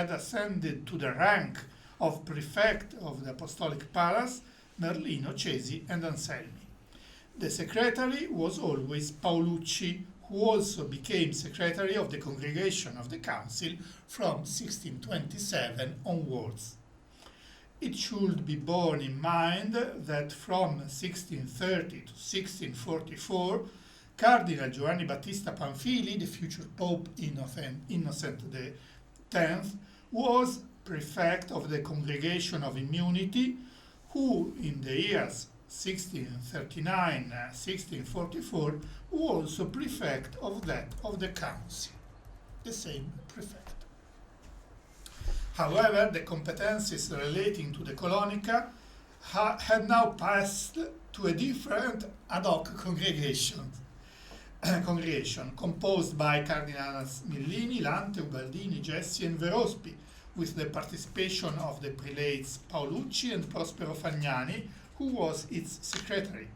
ascended to the rank of prefect of the Apostolic Palace, Merlino, Cesi, and Anselmi. The secretary was always Paolucci, who also became secretary of the Congregation of the Council from 1627 onwards. It should be borne in mind that from 1630 to 1644, Cardinal Giovanni Battista Pamphili, the future Pope Innocent X, was prefect of the Congregation of Immunity, who in the years 1639-1644 was also prefect of that of the council, the same prefect. However, the competencies relating to the colonica had now passed to a different ad hoc congregation composed by Cardinals Millini, Lante, Ubaldini, Gessi, and Verospi, with the participation of the prelates Paolucci and Prospero Fagnani, who was its secretary.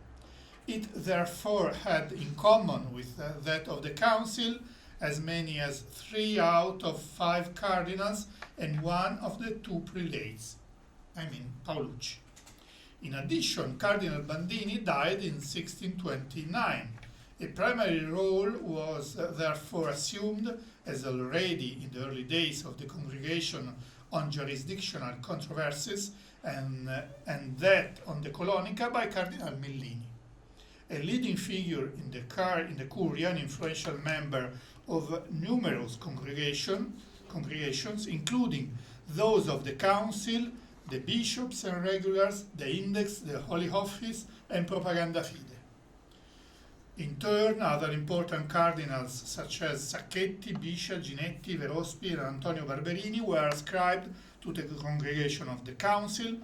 It therefore had in common with that of the council as many as 3 out of 5 cardinals and 1 of the 2 prelates, Paolucci. In addition, Cardinal Bandini died in 1629. A primary role was therefore assumed, as already in the early days of the congregation on jurisdictional controversies, and that on the colonica by Cardinal Millini. A leading figure in the Curia, an influential member of numerous congregations, including those of the Council, the bishops and regulars, the Index, the Holy Office, and Propaganda Fide. In turn, other important cardinals such as Sacchetti, Biscia, Ginetti, Verospi, and Antonio Barberini were ascribed to the congregation of the council,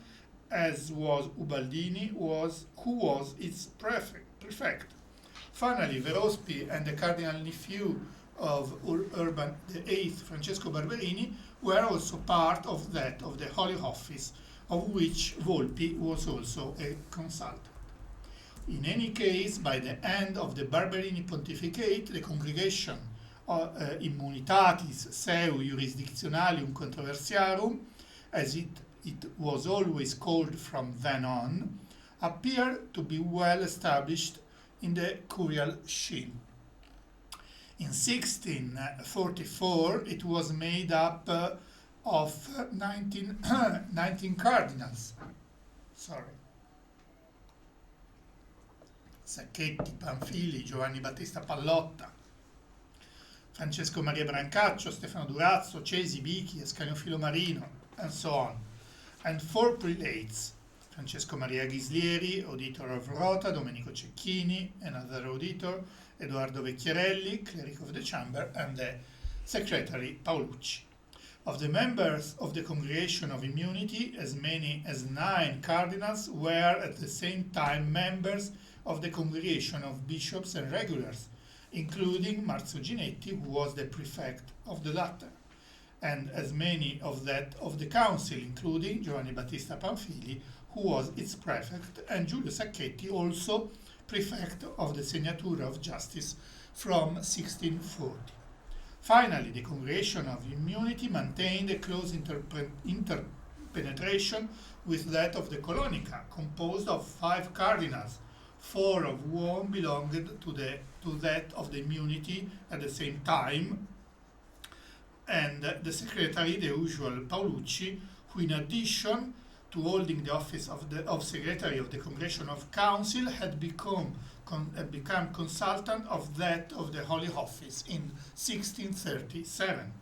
as was Ubaldini, who was its prefect. Finally, Verospi and the cardinal nephew of Urban VIII, Francesco Barberini, were also part of that of the Holy Office, of which Volpi was also a consultant. In any case, by the end of the Barberini pontificate, the congregation Immunitatis Seu Jurisdictionalium Controversiarum, as it was always called from then on, appeared to be well established in the curial scene. In 1644, it was made up of 19 cardinals. Sacchetti, Pamphili, Giovanni Battista Pallotta, Francesco Maria Brancaccio, Stefano Durazzo, Cesi, Bichi, Ascanio Filomarino, and so on. And 4 prelates, Francesco Maria Ghislieri, auditor of Rota, Domenico Cecchini, another auditor, Edoardo Vecchierelli, cleric of the chamber, and the secretary Paolucci. Of the members of the Congregation of Immunity, as many as 9 cardinals were at the same time members of the Congregation of Bishops and Regulars, including Marzio Ginetti, who was the prefect of the latter, and as many of that of the council, including Giovanni Battista Pamphili, who was its prefect, and Giulio Sacchetti, also prefect of the Segnatura of Justice from 1640. Finally, the Congregation of Immunity maintained a close interpenetration with that of the Colonica, composed of 5 cardinals, 4 of whom belonged to that of the Immunity at the same time, and the secretary, the usual Paolucci, who in addition to holding the office of Secretary of the Congregation of Council had become consultant of that of the Holy Office in 1637.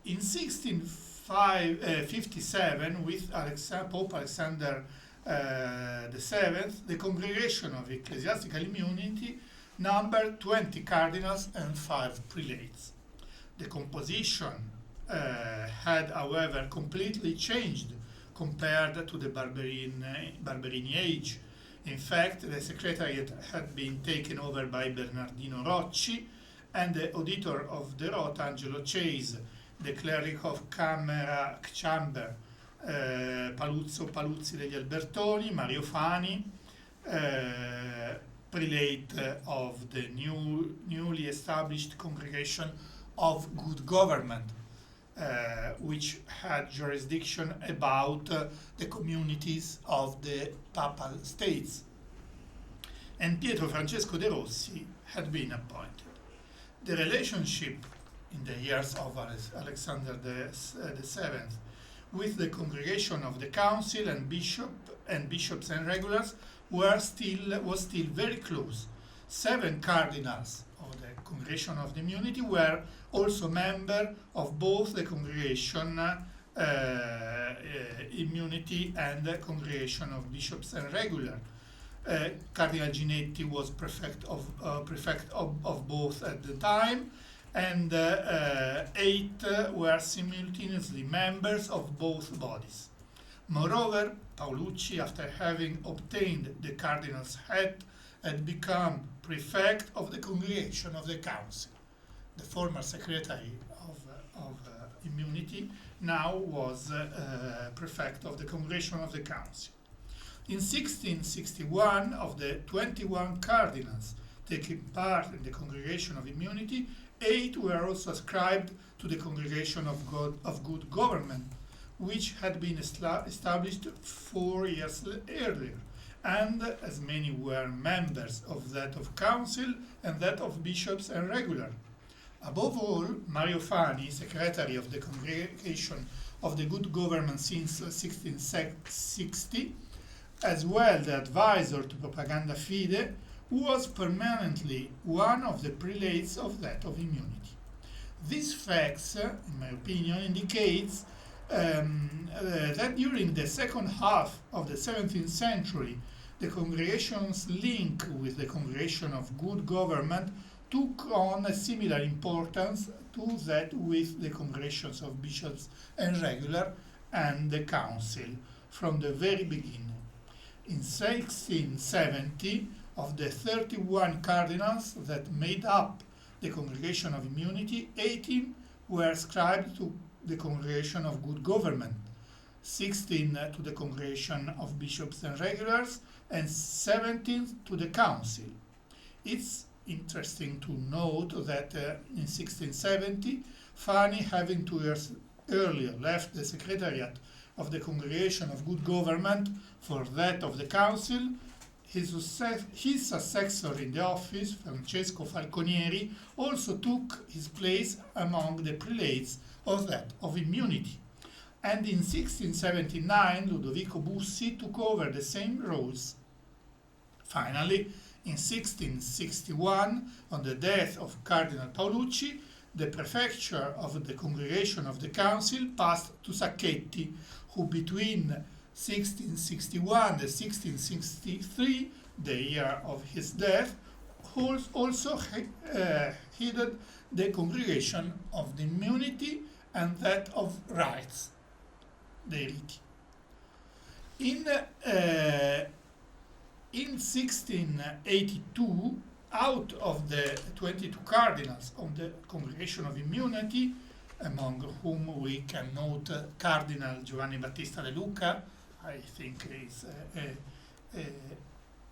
In 1657, with Pope Alexander VII, the Congregation of Ecclesiastical Immunity numbered 20 cardinals and 5 prelates. The composition had, however, completely changed compared to the Barberini age. In fact, the secretariat had been taken over by Bernardino Rocci, and the auditor of the Rota, Angelo Chase, the cleric of Chamber, Paluzzi degli Albertoni, Mario Fani, prelate of the newly established Congregation of Good Government, which had jurisdiction about the communities of the Papal States. And Pietro Francesco de Rossi had been appointed. The relationship in the years of Alexander VII with the Congregation of the Council and bishops and regulars was still very close. 7 cardinals of the Congregation of the Immunity were also members of both the Congregation Immunity and the Congregation of Bishops and Regular. Cardinal Ginetti was prefect of both at the time, and 8 were simultaneously members of both bodies. Moreover, Paolucci, after having obtained the cardinal's hat, had become prefect of the Congregation of the Council. The former secretary of Immunity now was prefect of the Congregation of the Council. In 1661, of the 21 cardinals taking part in the Congregation of Immunity, 8 were also ascribed to the Congregation of Good Government, which had been established 4 years earlier, and as many were members of that of Council and that of Bishops and Regular. Above all, Mario Fani, secretary of the Congregation of the Good Government since 1660, as well the advisor to Propaganda Fide, was permanently one of the prelates of that of Immunity. These facts, in my opinion, indicates that during the second half of the 17th century, the congregation's link with the Congregation of Good Government took on a similar importance to that with the congregations of bishops and regular and the council from the very beginning. In 1670, of the 31 cardinals that made up the Congregation of Immunity, 18 were ascribed to the Congregation of Good Government, 16 to the Congregation of Bishops and Regulars, and 17 to the Council. It's interesting to note that in 1670, Fani, having 2 years earlier left the Secretariat of the Congregation of Good Government for that of the Council, his successor in the office, Francesco Falconieri, also took his place among the prelates of that of Immunity. And in 1679, Ludovico Bussi took over the same roles. Finally, in 1661, on the death of Cardinal Paolucci, the prefecture of the Congregation of the Council passed to Sacchetti, who between 1661 and 1663, the year of his death, also headed the Congregation of the Immunity and that of Rights, the Riti. In 1682, out of the 22 cardinals of the Congregation of Immunity, among whom we can note Cardinal Giovanni Battista De Luca. I think is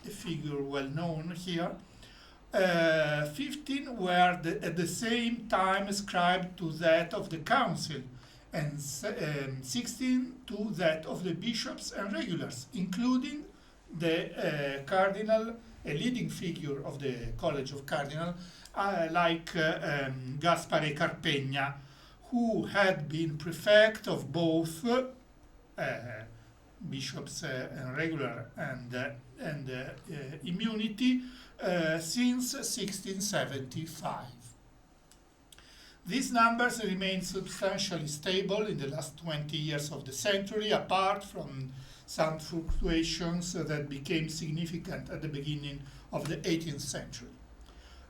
a figure well known here. 15 were at the same time ascribed to that of the council, and 16 to that of the bishops and regulars, including the cardinal, a leading figure of the College of Cardinals, like Gaspare Carpegna, who had been prefect of both bishops and regular and immunity since 1675. These numbers remained substantially stable in the last 20 years of the century, apart from some fluctuations that became significant at the beginning of the 18th century.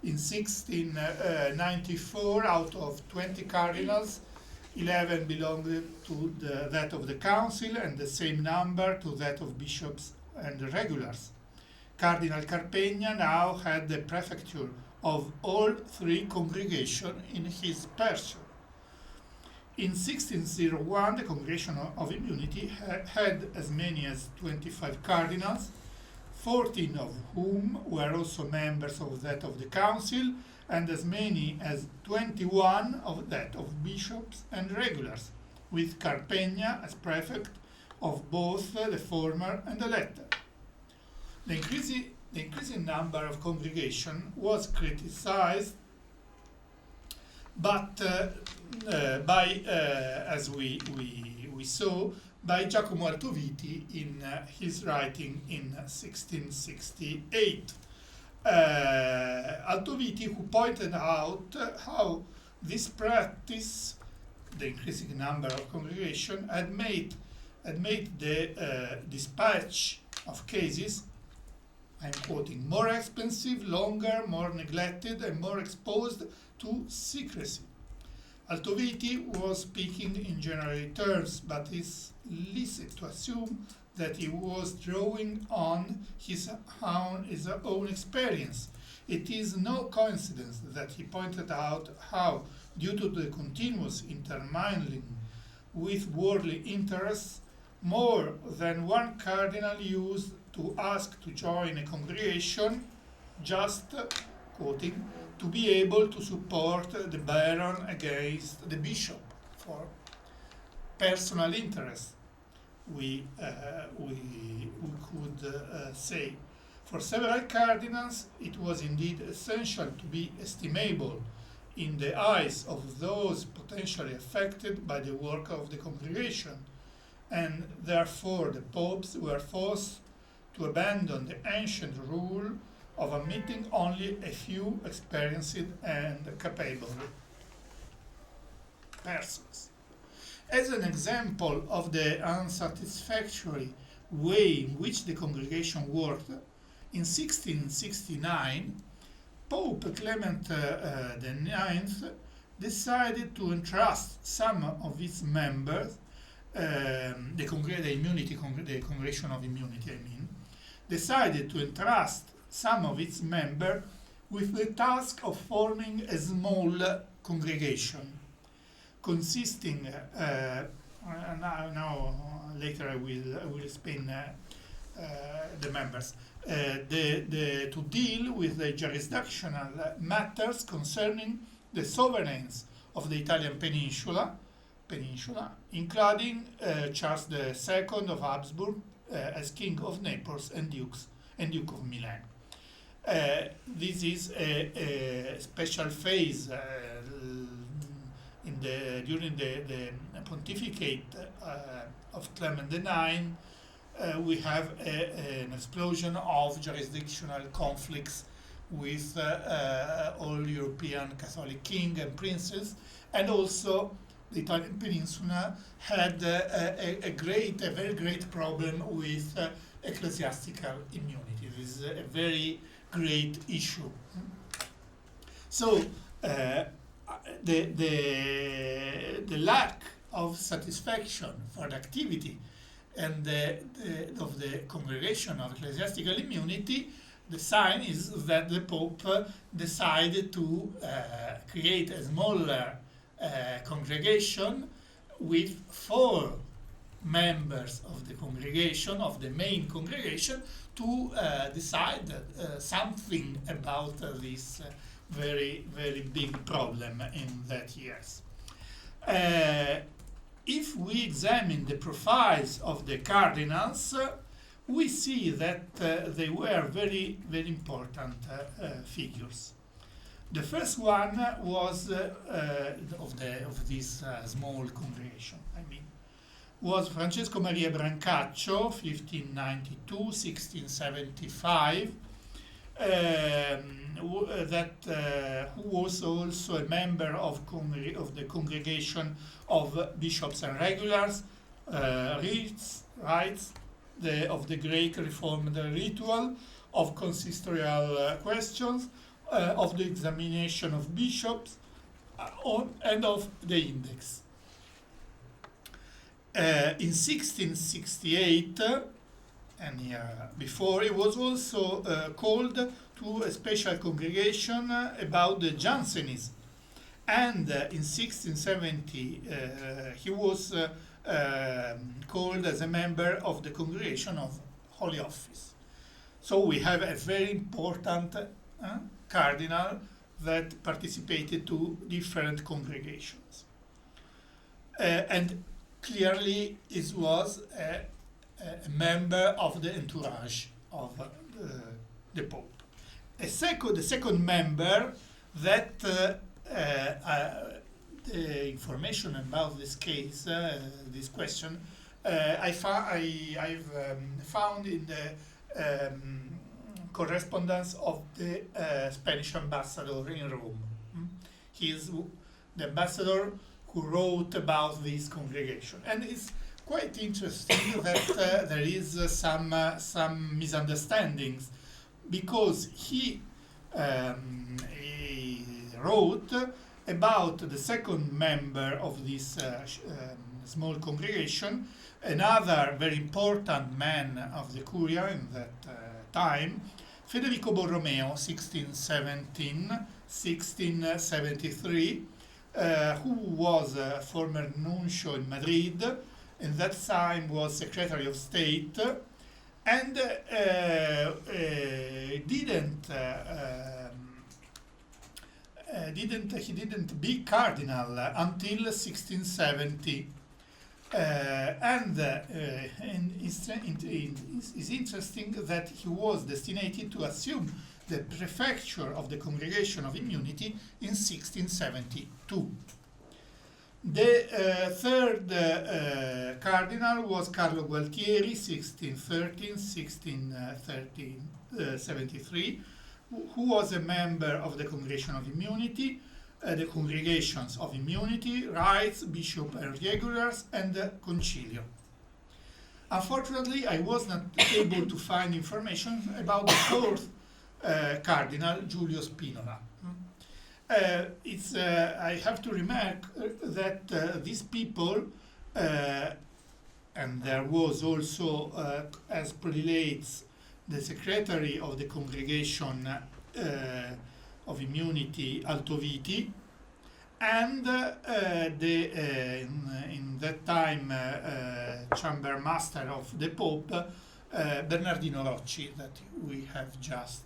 In 1694, out of 20 cardinals, 11 belonged to that of the council, and the same number to that of bishops and regulars. Cardinal Carpegna now had the prefecture of all three congregations in his person. In 1601, the Congregation of Immunity had as many as 25 cardinals, 14 of whom were also members of that of the council, and as many as 21 of that of bishops and regulars, with Carpegna as prefect of both the former and the latter. The increasing number of congregation was criticized, but as we saw, by Giacomo Altoviti in his writing in 1668. Altoviti, who pointed out how this practice, the increasing number of congregation, had made the dispatch of cases, I'm quoting, more expensive, longer, more neglected, and more exposed to secrecy. Altoviti was speaking in general terms, but it's licit to assume that he was drawing on his own experience. It is no coincidence that he pointed out how, due to the continuous intermingling with worldly interests, more than one cardinal used to ask to join a congregation, just, quoting, to be able to support the baron against the bishop for personal interest, we could say. For several cardinals, it was indeed essential to be estimable in the eyes of those potentially affected by the work of the congregation, and therefore the popes were forced to abandon the ancient rule of admitting only a few experienced and capable persons. As an example of the unsatisfactory way in which the congregation worked, in 1669, Pope Clement IX decided to entrust some of its members, the Congregation of Immunity, decided to entrust some of its members with the task of forming a small congregation consisting, later I will explain the members, to deal with the jurisdictional matters concerning the sovereigns of the Italian peninsula, including Charles II of Habsburg as King of Naples and Duke of Milan. This is a special phase during the pontificate of Clement IX. We have an explosion of jurisdictional conflicts with all European Catholic king and princes, and also the Italian peninsula had a very great problem with ecclesiastical immunity. This is a very great issue. So the lack of satisfaction for the activity and of the congregation of ecclesiastical immunity, the sign is that the Pope decided to create a smaller congregation with 4 members of the congregation, of the main congregation, to decide something about this very, very big problem in that years. If we examine the profiles of the cardinals, we see that they were very, very important figures. The first one was of this small congregation, was Francesco Maria Brancaccio, 1592-1675, who was also a member of the congregation of bishops and regulars, rites of the Greek Reformed ritual, of consistorial questions, of the examination of bishops, and of the index. In 1668, and year before, he was also called to a special congregation about the Jansenism. And in 1670, he was called as a member of the congregation of Holy Office. So we have a very important cardinal that participated to different congregations. And clearly, it was a member of the entourage of the Pope. The second member that the information about this case, this question, I've found in the correspondence of the Spanish ambassador in Rome. He is the ambassador who wrote about this congregation, and it's quite interesting that there is some misunderstandings, because he wrote about the second member of this small congregation, another very important man of the Curia in that time, Federico Borromeo, 1673, who was a former nuncio in Madrid, and that time was Secretary of State, and he didn't be cardinal until 1670. And it's interesting that he was destined to assume the prefecture of the Congregation of Immunity in 1672. The third cardinal was Carlo Gualtieri, 1613-1673, who was a member of the Congregation of Immunity, the Congregations of Immunity, Rites, Bishop and Regulars, and Concilio. Unfortunately, I was not able to find information about the fourth Cardinal, Giulio Spinola. I have to remark that these people, and there was also, as prelates, the secretary of the Congregation of Immunity, Altoviti, and in that time chamber master of the Pope, Bernardino Rocci, that we have just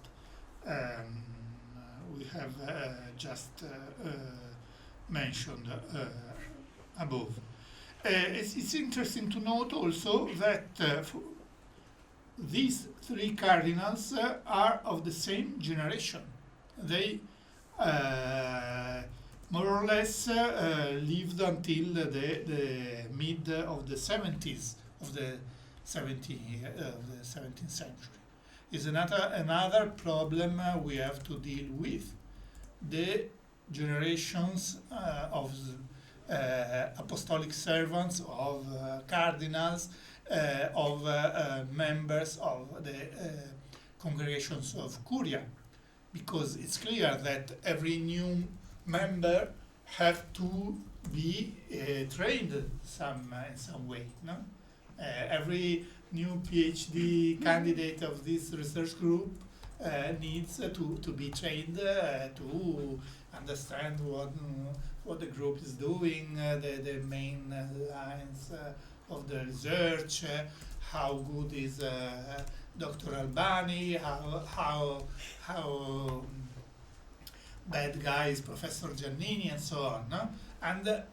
mentioned above. It's interesting to note also that these three cardinals are of the same generation. They more or less lived until the mid of the 70s of the 17th century. Is another problem we have to deal with. The generations of apostolic servants, of cardinals, of members of the congregations of Curia, because it's clear that every new member have to be trained in some way. No? Every new PhD candidate of this research group needs to be trained to understand what the group is doing, the main lines of the research, how good is Dr. Albani, how bad guy is Professor Giannini, and so on. No? And a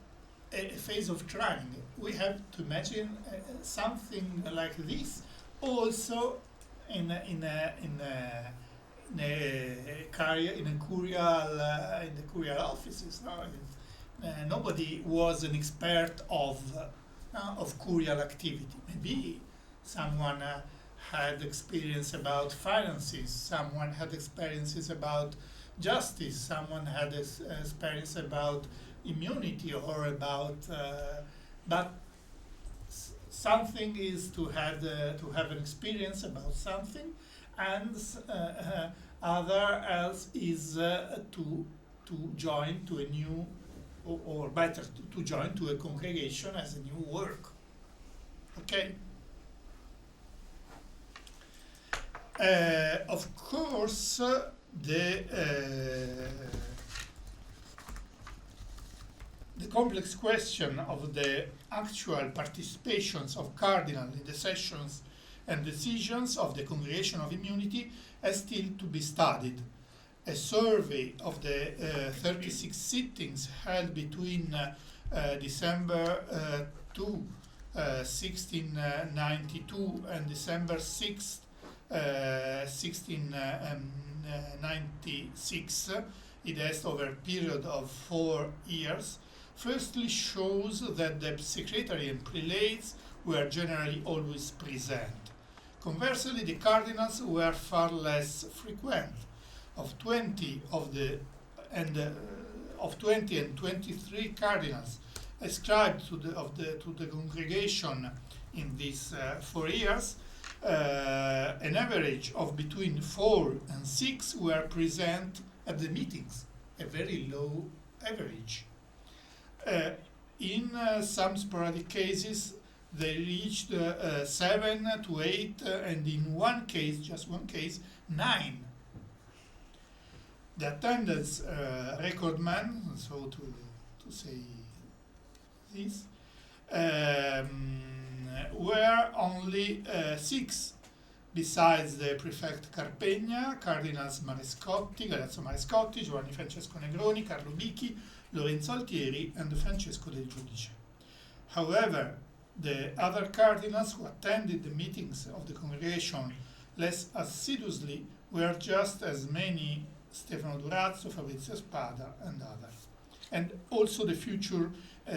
phase of trying. We have to imagine something like this also in the curial offices. No? Nobody was an expert of curial activity. Maybe someone had experience about finances, someone had experiences about justice, someone had experience about immunity or about, but something is to have an experience about something, and other else is to join to a new, or better to join to a congregation as a new work. Okay. Of course, the complex question of the actual participations of cardinals in the sessions and decisions of the Congregation of Immunity has still to be studied. A survey of the 36 sittings held between December 2, 1692 and December 6, 1696, it has over a period of 4 years, firstly shows that the secretary and prelates were generally always present. Conversely, the cardinals were far less frequent. Of 20 and 23 cardinals ascribed to the congregation in these 4 years, an average of between 4 and 6 were present at the meetings, a very low average. In some sporadic cases, they reached 7 to 8, and in one case, just one case, 9. The attendance recordman, so to say this, were only 6, besides the prefect Carpegna, Cardinals Marescotti, Galeazzo Marescotti, Giovanni Francesco Negroni, Carlo Bicchi, Lorenzo Altieri, and Francesco del Giudice. However, the other cardinals who attended the meetings of the congregation less assiduously were just as many: Stefano Durazzo, Fabrizio Spada, and others. And also the future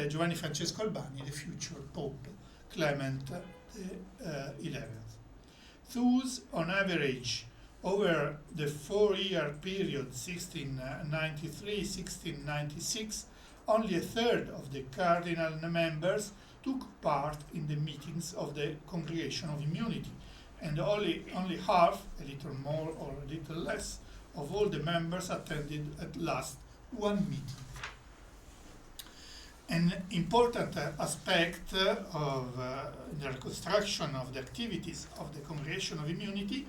Giovanni Francesco Albani, the future Pope Clement XI. Thus, on average, over the 4-year period 1693-1696, only a third of the cardinal members took part in the meetings of the Congregation of Immunity, and only half, a little more or a little less, of all the members attended at last one meeting. An important aspect of the reconstruction of the activities of the Congregation of Immunity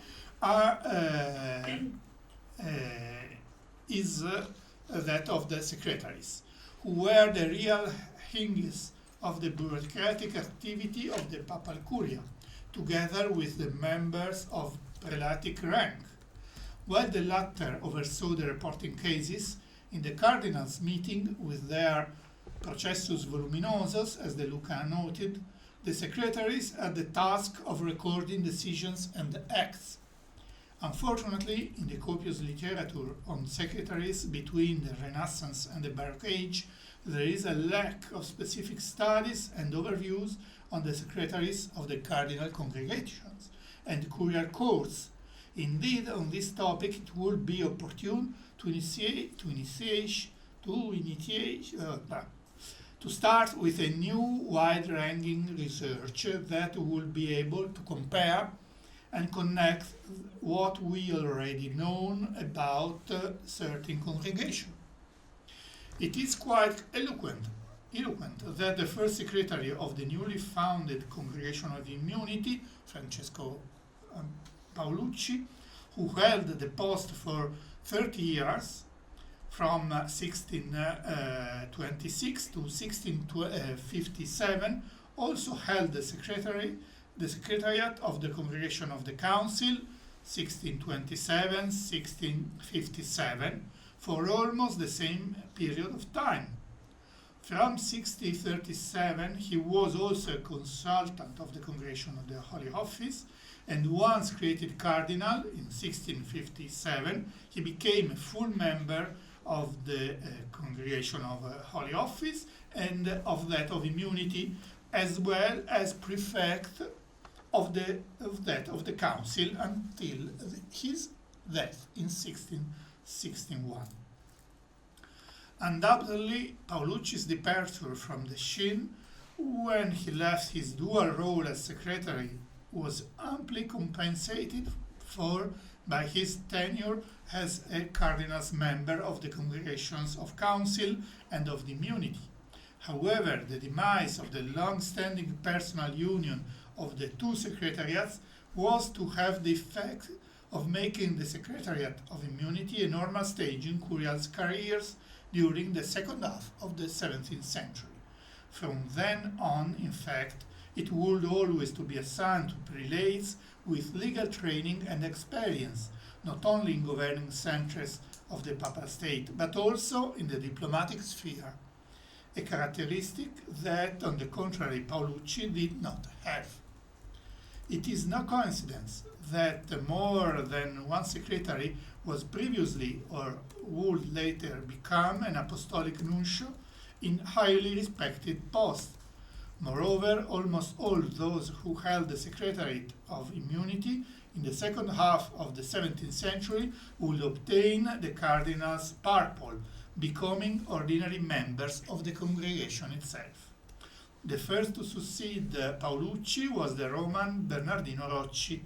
is that of the secretaries, who were the real hinges of the bureaucratic activity of the Papal Curia, together with the members of prelatic rank. While the latter oversaw the reporting cases, in the cardinals' meeting with their processus voluminosus, as De Luca noted, the secretaries had the task of recording decisions and acts. Unfortunately, in the copious literature on secretaries between the Renaissance and the Baroque age, there is a lack of specific studies and overviews on the secretaries of the cardinal congregations and curial courts. Indeed, on this topic, it would be opportune to start with a new wide-ranging research that will be able to compare and connect what we already know about certain congregation. It is quite eloquent that the first secretary of the newly founded Congregation of Immunity, Francesco Paolucci, who held the post for 30 years, from 1626 to 1657, also held the Secretariat of the Congregation of the Council, 1627-1657, for almost the same period of time. From 1637, he was also a consultant of the Congregation of the Holy Office, and once created cardinal in 1657, he became a full member of the Congregation of Holy Office and of that of immunity, as well as prefect of the council until his death in 1661. Undoubtedly, Paolucci's departure from the Shin, when he left his dual role as secretary, was amply compensated for by his tenure as a cardinal's member of the congregations of council and of the immunity. However, the demise of the long-standing personal union of the two secretariats was to have the effect of making the Secretariat of Immunity a normal stage in curial's careers during the second half of the 17th century. From then on, in fact, it would always to be assigned to prelates with legal training and experience, not only in governing centres of the Papal State, but also in the diplomatic sphere, a characteristic that, on the contrary, Paolucci did not have. It is no coincidence that more than one secretary was previously or would later become an apostolic nuncio in highly respected posts. Moreover, almost all those who held the Secretariat of Immunity in the second half of the 17th century would obtain the cardinal's purple, becoming ordinary members of the congregation itself. The first to succeed Paolucci was the Roman Bernardino Rocci,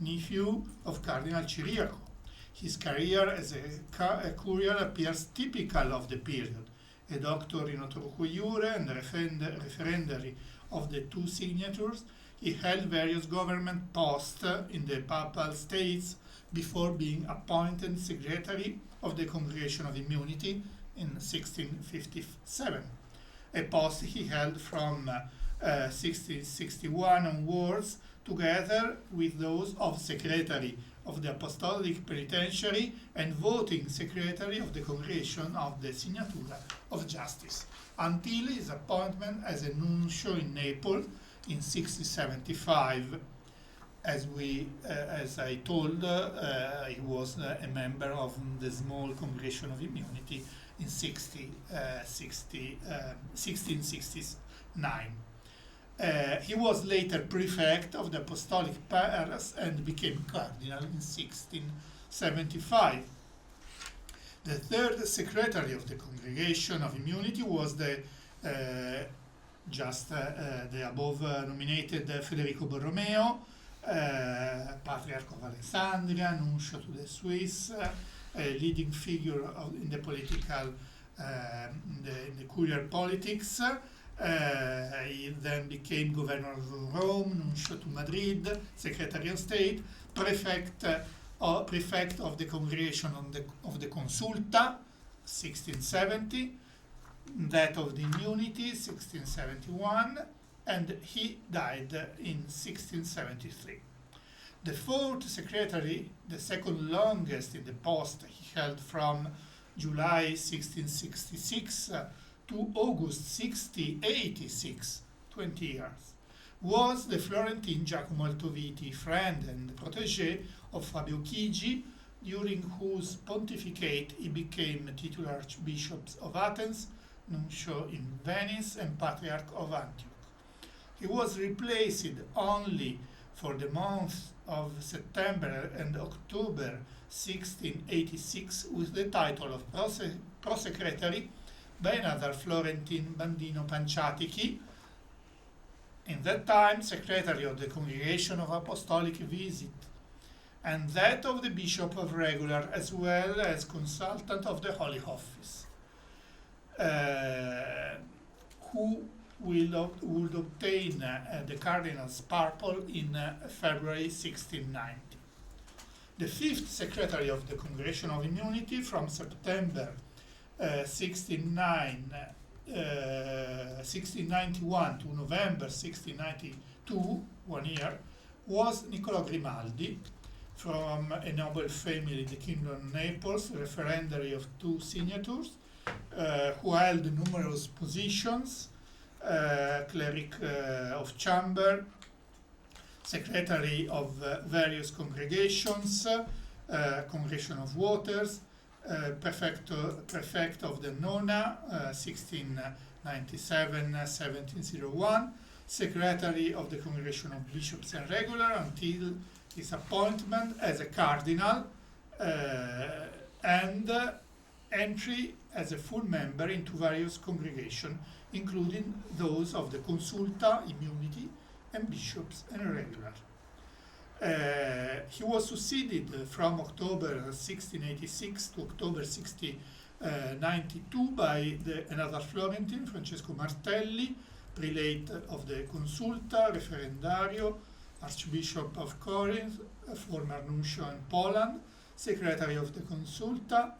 nephew of Cardinal Ciriaco. His career as a curial appears typical of the period. A doctor in Otruque Iure and referendary of the two signatures, he held various government posts in the Papal States before being appointed Secretary of the Congregation of Immunity in 1657, a post he held from 1661 onwards, together with those of Secretary of the Apostolic Penitentiary and voting Secretary of the Congregation of the Signatura of Justice, until his appointment as a nuncio in Naples in 1675. As I told, he was a member of the small Congregation of Immunity in 1669. He was later prefect of the Apostolic Palace and became cardinal in 1675. The third secretary of the Congregation of Immunity was the above nominated Federico Borromeo, Patriarch of Alexandria, nuncio to the Swiss, a leading figure in the political, in the curial politics. He then became governor of Rome, nuncio to Madrid, secretary of state, prefect of the congregation of the Consulta, 1670, that of the Immunity, 1671, and he died in 1673. The fourth secretary, the second longest in the post, he held from July 1666 to August 1686, 20 years, was the Florentine Giacomo Altoviti, friend and protégé of Fabio Chigi, during whose pontificate he became titular Archbishop of Athens, nuncio in Venice, and Patriarch of Antioch. He was replaced only for the months of September and October 1686 with the title of prosecretary by another Florentine, Bandino Panciatichi, in that time secretary of the Congregation of Apostolic Visit, and that of the Bishop of Regular, as well as consultant of the Holy Office, who would obtain the Cardinal's purple in February 1690. the fifth secretary of the Congregation of Immunity from September 1691 to November 1692, 1 year, was Niccolò Grimaldi, from a noble family in the Kingdom of Naples, referendary of 2 signatures, who held numerous positions, cleric of chamber, secretary of various congregations, Congregation of Waters, prefect of the Nona, 1697-1701, secretary of the Congregation of Bishops and Regular until his appointment as a cardinal, and entry as a full member into various congregations, including those of the Consulta, Immunity, and Bishops and Regular. He was succeeded from October 1686 to October 1692 by another Florentine, Francesco Martelli, prelate of the Consulta, referendario, Archbishop of Corinth, former nuncio in Poland, secretary of the Consulta,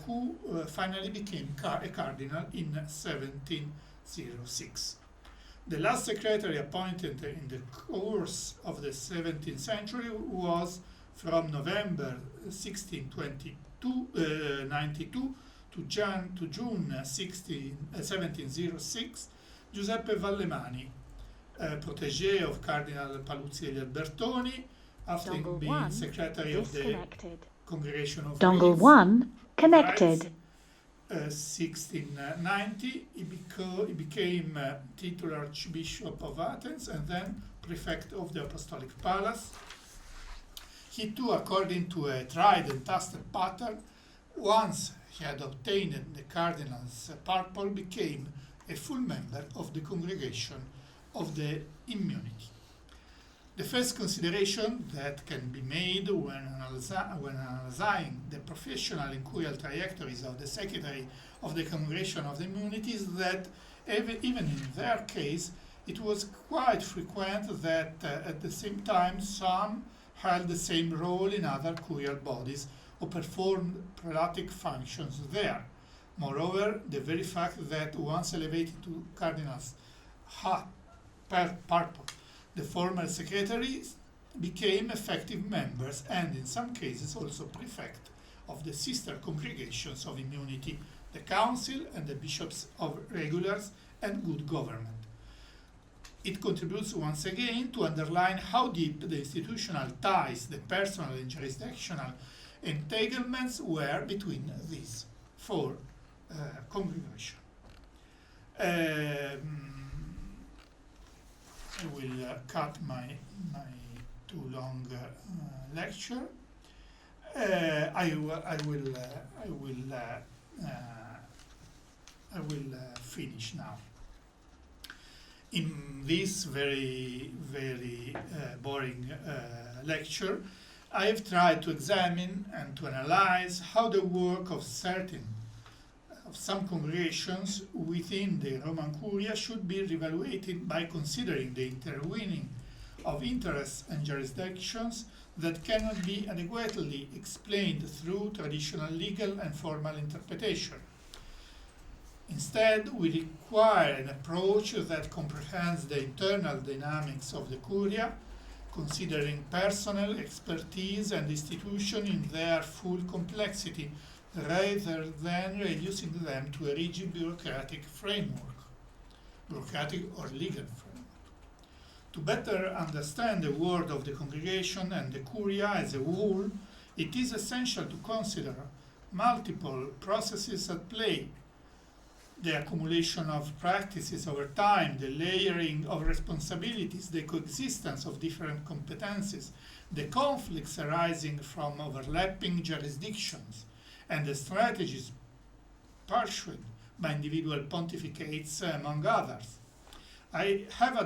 who finally became a cardinal in 1706. The last secretary appointed in the course of the 17th century was from November 1692 to June 1706, Giuseppe Vallemani, protégé of Cardinal Paluzzi degli Albertoni, after Dongle being 1 secretary of the disconnected. Congregation of Dongle Reeds, 1 connected. 1690, he became titular Archbishop of Athens and then prefect of the Apostolic Palace. He too, according to a tried and tested pattern, once he had obtained the cardinal's purple, became a full member of the Congregation of the Immunity. The first consideration that can be made when analyzing the professional and curial trajectories of the secretary of the Congregation of the Immunity is that even in their case, it was quite frequent that at the same time some held the same role in other curial bodies or performed prelatic functions there. Moreover, the very fact that once elevated to cardinals purple, the former secretaries became effective members and in some cases also prefect of the sister congregations of Immunity, the Council and the Bishops of Regulars and Good Government. It contributes once again to underline how deep the institutional ties, the personal and jurisdictional entanglements were between these 4 congregations. I will cut my too long lecture. I will finish now. In this very boring lecture, I have tried to examine and to analyze how the work of some congregations within the Roman Curia should be reevaluated by considering the interweaving of interests and jurisdictions that cannot be adequately explained through traditional legal and formal interpretation. Instead, we require an approach that comprehends the internal dynamics of the Curia, considering personnel, expertise, and institution in their full complexity, rather than reducing them to a rigid bureaucratic or legal framework. To better understand the work of the congregation and the Curia as a whole, it is essential to consider multiple processes at play: the accumulation of practices over time, the layering of responsibilities, the coexistence of different competencies, the conflicts arising from overlapping jurisdictions, and the strategies pursued by individual pontificates, among others. I have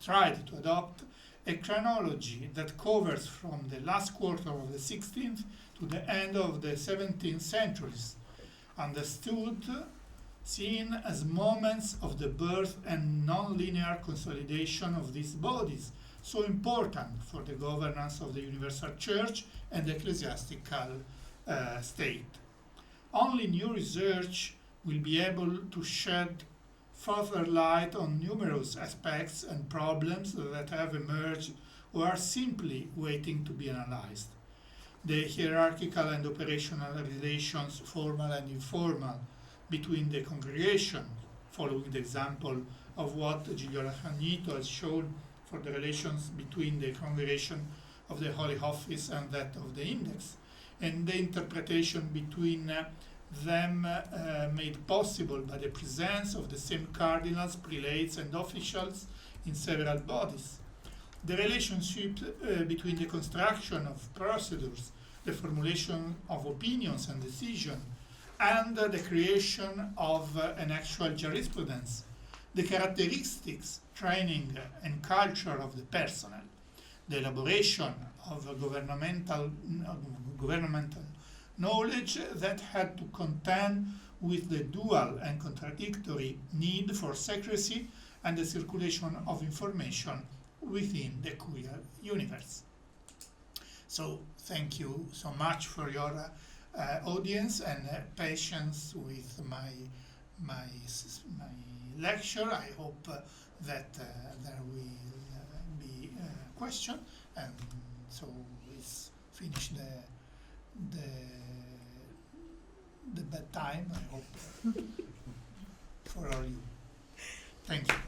tried to adopt a chronology that covers from the last quarter of the 16th to the end of the 17th centuries, seen as moments of the birth and non-linear consolidation of these bodies, so important for the governance of the universal church and the ecclesiastical state. Only new research will be able to shed further light on numerous aspects and problems that have emerged or are simply waiting to be analyzed. The hierarchical and operational relations, formal and informal, between the congregation, following the example of what Gigliola Cagnito has shown for the relations between the congregation of the Holy Office and that of the Index, and the interpretation between them made possible by the presence of the same cardinals, prelates, and officials in several bodies. The relationship between the construction of procedures, the formulation of opinions and decisions, and the creation of an actual jurisprudence, the characteristics, training, and culture of the personnel, the elaboration of governmental knowledge that had to contend with the dual and contradictory need for secrecy and the circulation of information within the queer universe. So thank you so much for your audience and patience with my lecture. I hope that there will be a question, and so let's finish the bedtime, I hope, for all you. Thank you.